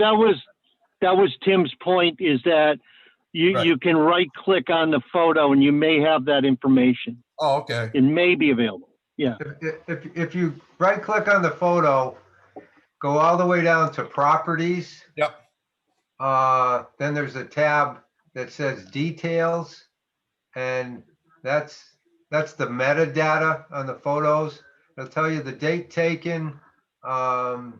was Tim's point, is that Right. you can right click on the photo and you may have that information. Oh, okay. It may be available. Yeah. If you right click on the photo, go all the way down to properties. Yep. Then there's a tab that says details, and that's the metadata on the photos. It'll tell you the date taken, the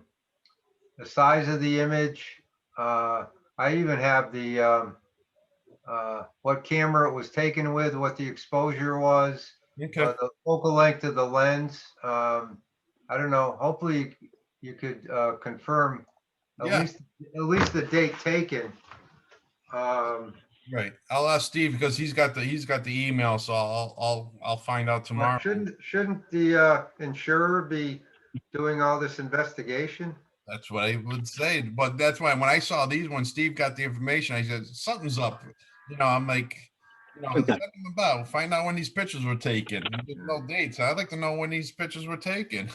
size of the image. I even have the what camera it was taken with, what the exposure was. Okay. The focal length of the lens. I don't know. Hopefully you could confirm at Yeah. least the date taken. Right. I'll ask Steve because he's got the email, so I'll find out But tomorrow. shouldn't the insurer be doing all this investigation? That's what I would say. But that's why when I saw these ones, Steve got the information. I said, something's up. I'm like, Okay. something about find out when these pictures were taken. And there's no dates. I'd like to know when these pictures were taken.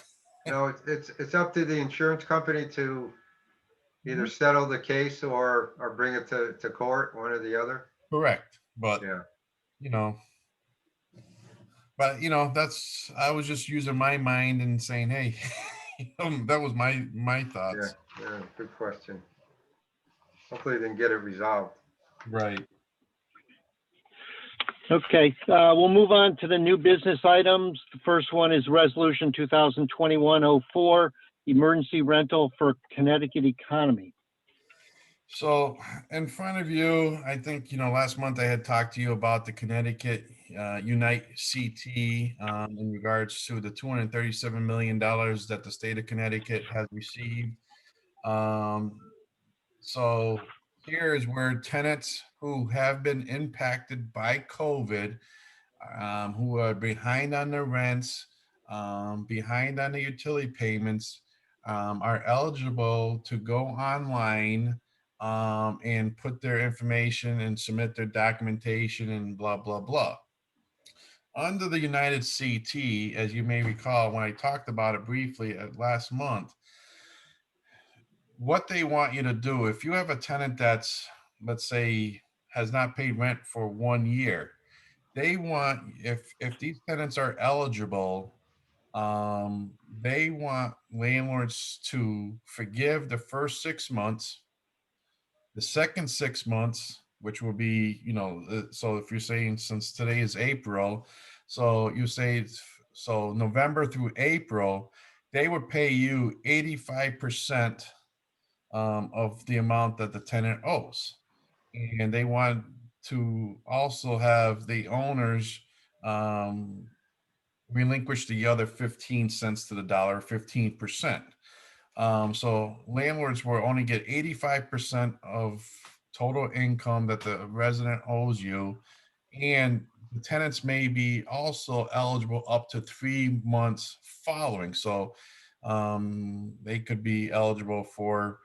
No, it's up to the insurance company to either settle the case or bring it to court, one or the other. Correct. But Yeah. you know, that's I was just using my mind and saying, hey, that was my Yeah, thoughts. yeah, good question. Hopefully they can get it resolved. Right. Okay, we'll move on to the new business items. The first one is Resolution 2021-04, emergency rental for Connecticut economy. So in front of you, I think, last month I had talked to you about the Connecticut Unite CT in regards to the $237 million that the state of Connecticut has received. So here is where tenants who have been impacted by COVID, who are behind on their rents, behind on the utility payments, are eligible to go online and put their information and submit their documentation and blah, blah, blah. Under the United CT, as you may recall, when I talked about it briefly last month, what they want you to do, if you have a tenant that's, let's say, has not paid rent for 1 year, they want, if these tenants are eligible, they want landlords to forgive the first 6 months, the second 6 months, which will be, so if you're saying since today is April, so you say, so November through April, they would pay you 85% of the amount that the tenant owes. And they want to also have the owners relinquish the other 15 cents to the dollar, 15%. So landlords will only get 85% of total income that the resident owes you. And the tenants may be also eligible up to 3 months following. So they could be eligible for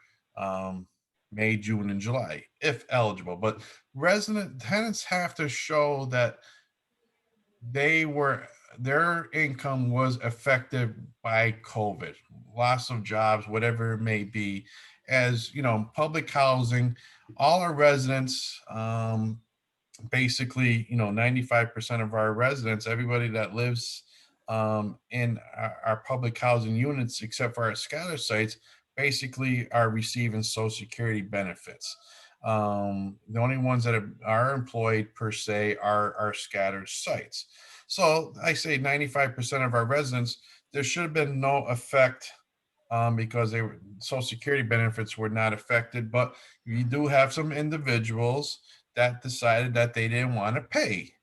May, June, and July, if eligible. But resident tenants have to show that their income was affected by COVID, loss of jobs, whatever it may be. As public housing, all our residents, basically, 95% of our residents, everybody that lives in our public housing units, except for our scatter sites, basically are receiving Social Security benefits. The only ones that are employed per se are our scattered sites. So I say 95% of our residents, there should have been no effect because Social Security benefits were not affected. But you do have some individuals that decided that they didn't want to pay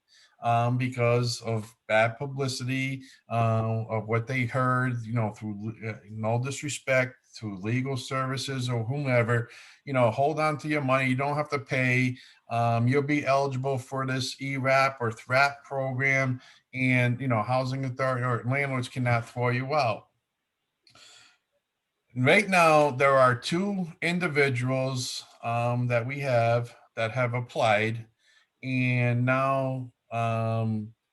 because of bad publicity, of what they heard, through no disrespect to legal services or whomever, hold on to your money. You don't have to pay. You'll be eligible for this ERAP or THRAP program, and housing authority or landlords cannot throw you out. Right now, there are 2 individuals that we have that have applied, and now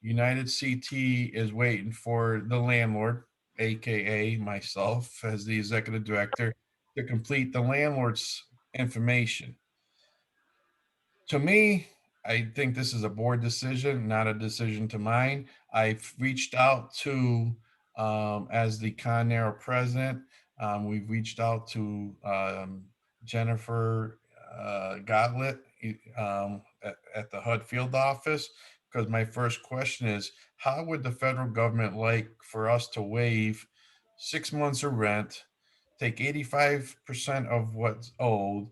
United CT is waiting for the landlord, aka myself, as the executive director, to complete the landlord's information. To me, I think this is a board decision, not a decision to mine. I've reached out to, as the Con-Narrow president, we've reached out to Jennifer Gottlieb at the HUD field office, because my first question is, how would the federal government like for us to waive 6 months of rent, take 85% of what's owed,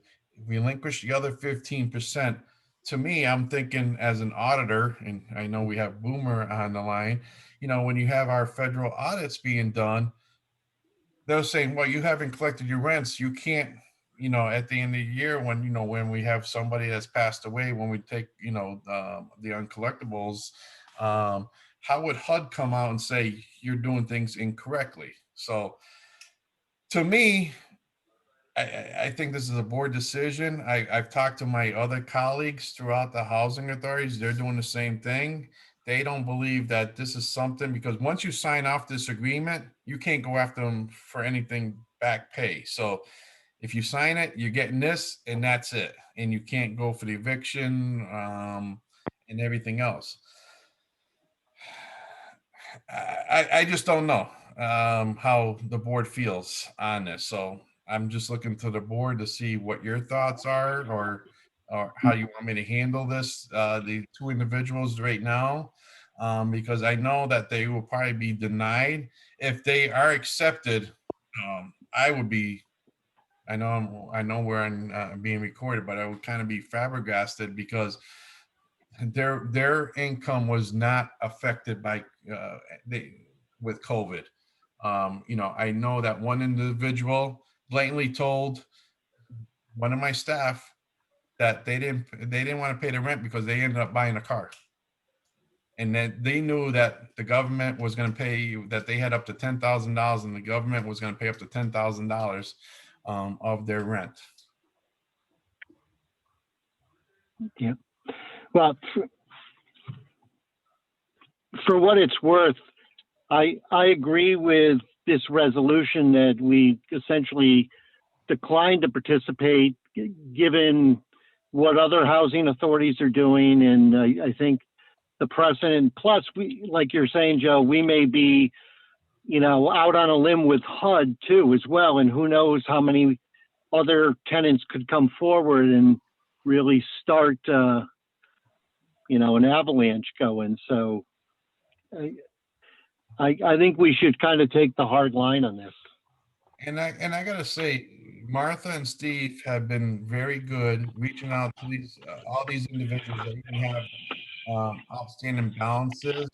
relinquish the other 15%? To me, I'm thinking as an auditor, and I know we have Boomer on the line, when you have our federal audits being done, they're saying, well, you haven't collected your rents. You can't you know, at the end of the year, when, you know, when we have somebody that's passed away, when we take, you know, the uncollectibles, how would HUD come out and say you're doing things incorrectly? So to me, I think this is a board decision. I've talked to my other colleagues throughout the housing authorities. They're doing the same thing. They don't believe that this is something, because once you sign off this agreement, you can't go after them for anything back pay. So if you sign it, you're getting this and that's it. And you can't go for the eviction and everything else. I just don't know how the board feels on this. So I'm just looking to the board to see what your thoughts are, or how you want me to handle this, the two individuals right now. Because I know that they will probably be denied. If they are accepted, I would be, I know we're on being recorded, but I would kind of be flabbergasted because their income was not affected by with COVID. You know, I know that one individual blatantly told one of my staff that they didn't want to pay the rent because they ended up buying a car. And then they knew that the government was going to pay, that they had up to $10,000 and the government was going to pay up to $10,000 of their rent. Yeah. Well, for what it's worth, I agree with this resolution that we essentially declined to participate given what other housing authorities are doing. And I think the precedent, plus we, like you're saying, Joe, we may be, you know, out on a limb with HUD too as well. And who knows how many other tenants could come forward and really start, you know, an avalanche going. So I think we should kind of take the hard line on this. And I gotta say, Martha and Steve have been very good reaching out to these all these individuals that even have outstanding balances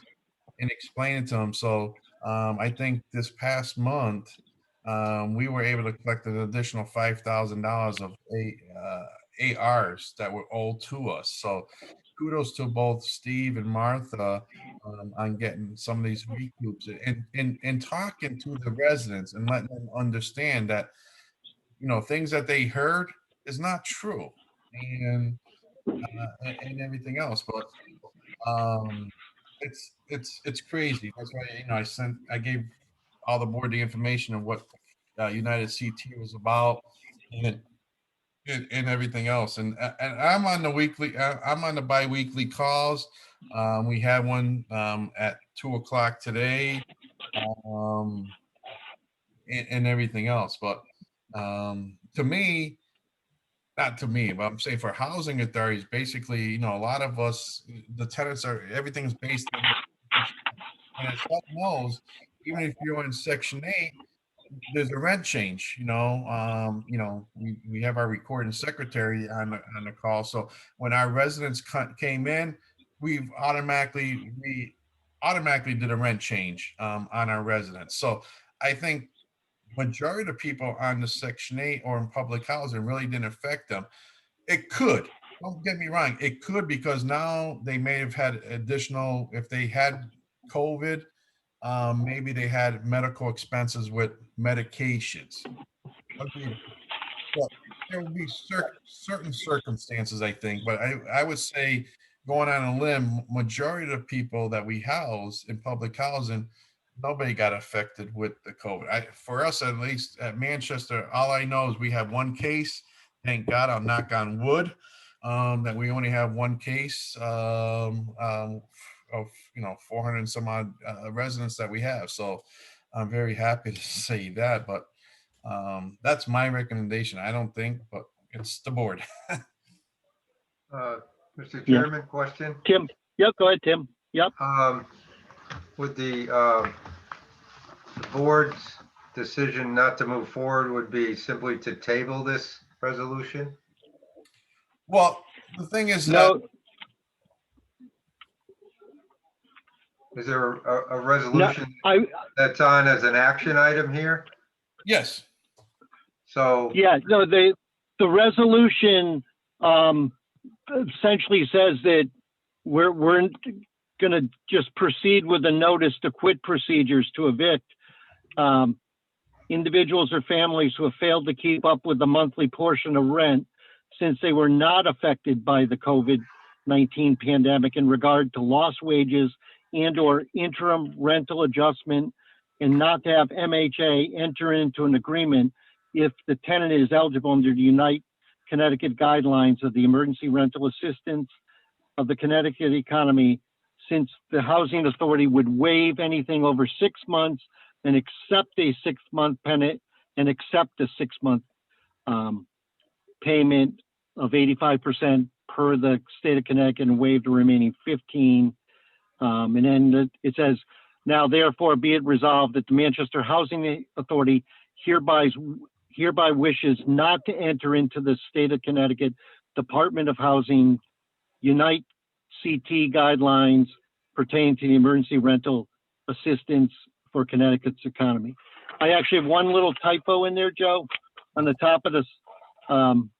and explaining to them. So I think this past month we were able to collect an additional $5,000 of ARs that were owed to us. So kudos to both Steve and Martha on getting some of these recoups and talking to the residents and letting them understand that, you know, things that they heard is not true, and everything else. But it's crazy. That's why, you know, I gave all the board the information of what United CT was about, and and everything else. And I'm on the weekly, I'm on the bi-weekly calls. We had one at 2:00 today, and everything else. But to me, not to me, but I'm saying for housing authorities, basically, you know, a lot of us, the tenants are, everything's based on, and as HUD knows, even if you're in Section 8, there's a rent change, you know, we have our recording secretary on the call. So when our residents came in, we automatically did a rent change on our residents. So I think majority of people on the Section 8 or in public housing really didn't affect them. It could, don't get me wrong, it could, because now they may have had additional, if they had COVID, maybe they had medical expenses with medications. Agreed. But there would be certain circumstances, I think. But I would say, going on a limb, majority of the people that we house in public housing, nobody got affected with the COVID. For us, at least at Manchester, all I know is we have one case. Thank God, I'll knock on wood, that we only have one case of, you know, 400 and some odd residents that we have. So I'm very happy to say that. But that's my recommendation. I don't think, but it's the board. Mr. Chairman, question? Tim, yep, go ahead, Tim. Yep. Would the board's decision not to move forward would be simply to table this resolution? Well, the thing is, No, Is there a resolution I, that's on as an action item here? yes. So yeah, no, the resolution, essentially says that we're gonna just proceed with the notice to quit procedures to evict, individuals or families who have failed to keep up with the monthly portion of rent since they were not affected by the COVID-19 pandemic in regard to lost wages and/or interim rental adjustment, and not to have MHA enter into an agreement if the tenant is eligible under the Unite Connecticut guidelines of the emergency rental assistance of the Connecticut economy, since the housing authority would waive anything over 6 months and accept a 6-month payment and accept a 6-month payment of 85% per the state of Connecticut and waive the remaining 15. And then it says, now therefore be it resolved that the Manchester Housing Authority hereby wishes not to enter into the state of Connecticut Department of Housing Unite CT guidelines pertaining to the emergency rental assistance for Connecticut's economy. I actually have one little typo in there, Joe, on the top of this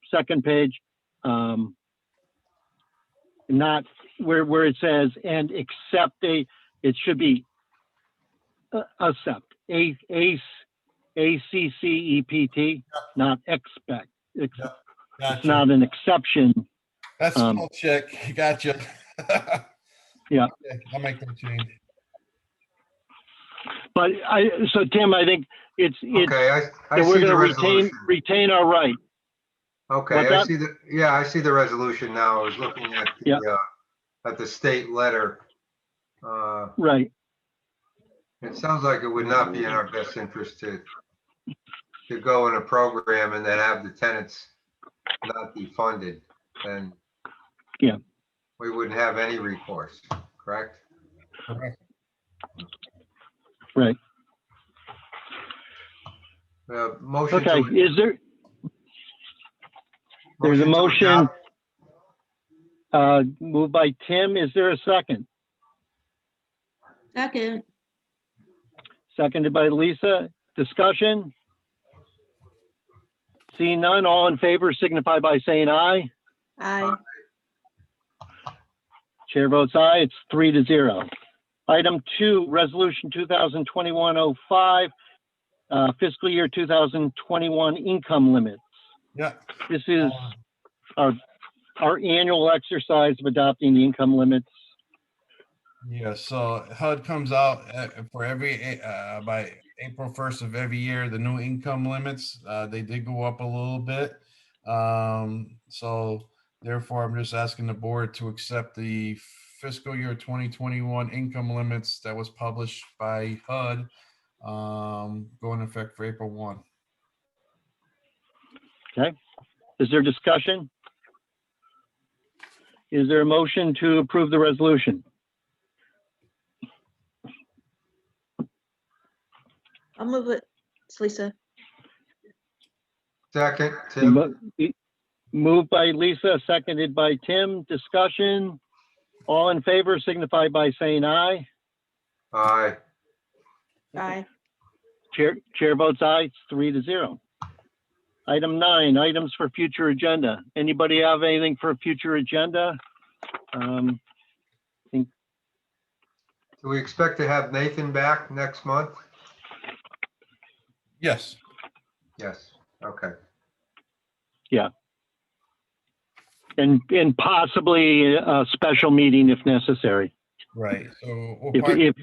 second page. Not where it says, and accept it should be accept, ACCEPT, not expect. It's Gotcha. not an exception. That's spell check. Gotcha. Yeah. Okay, I'll make that change. But so Tim, I think it's, Okay, I that we're see the gonna resolution. retain our right. Okay, What's I that? see I see the resolution now. I was looking at Yeah. at the state letter. Right. It sounds like it would not be in our best interest to go in a program and then have the tenants not be funded. And Yeah. we wouldn't have any recourse, correct? Correct. Right. Motion Okay. to. Is there's a to motion, adopt. moved by Tim. Is there a second? Second. Seconded by Lisa. Discussion? Seeing none, all in favor signify by saying aye. Aye. Chair votes aye. It's 3-0. Item 2, Resolution 2021-05, fiscal year 2021 income limits. Yeah. This is our annual exercise of adopting the income limits. Yeah, so HUD comes out for every by April 1st of every year, the new income limits, they did go up a little bit. So therefore, I'm just asking the board to accept the fiscal year 2021 income limits that was published by HUD, going into effect for April 1. Okay. Is there discussion? Is there a motion to approve the resolution? I'll move it. It's Lisa. Second, Tim. Moved by Lisa, seconded by Tim. Discussion? All in favor signify by saying aye. Aye. Aye. Chair votes aye. It's 3-0. Item 9, items for future agenda. Anybody have anything for a future agenda? Do we expect to have Nathan back next month? Yes. Yes, okay. And possibly a special meeting if necessary. Right. So we'll If probably- it,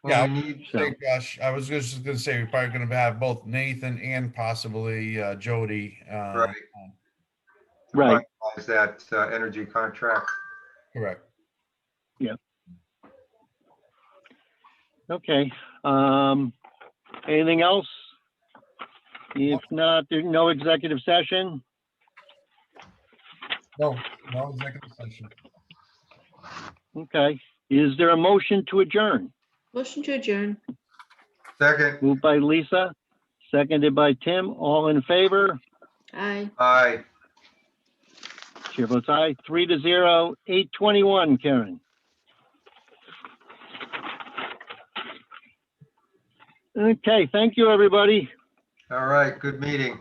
Well, Yeah, we need, say, Josh, I was just gonna say, we're probably gonna have both Nathan and possibly Jody. right, right, finalize that energy contract. Correct. okay. Anything else? If not, there's no executive session. No executive session. Okay. Is there a motion to adjourn? Motion to adjourn. Second, Moved by Lisa, seconded by Tim. All in favor? Aye. aye. Chair votes aye. 3-0. 8:21, Karen. Okay, thank you, everybody. All right, good meeting.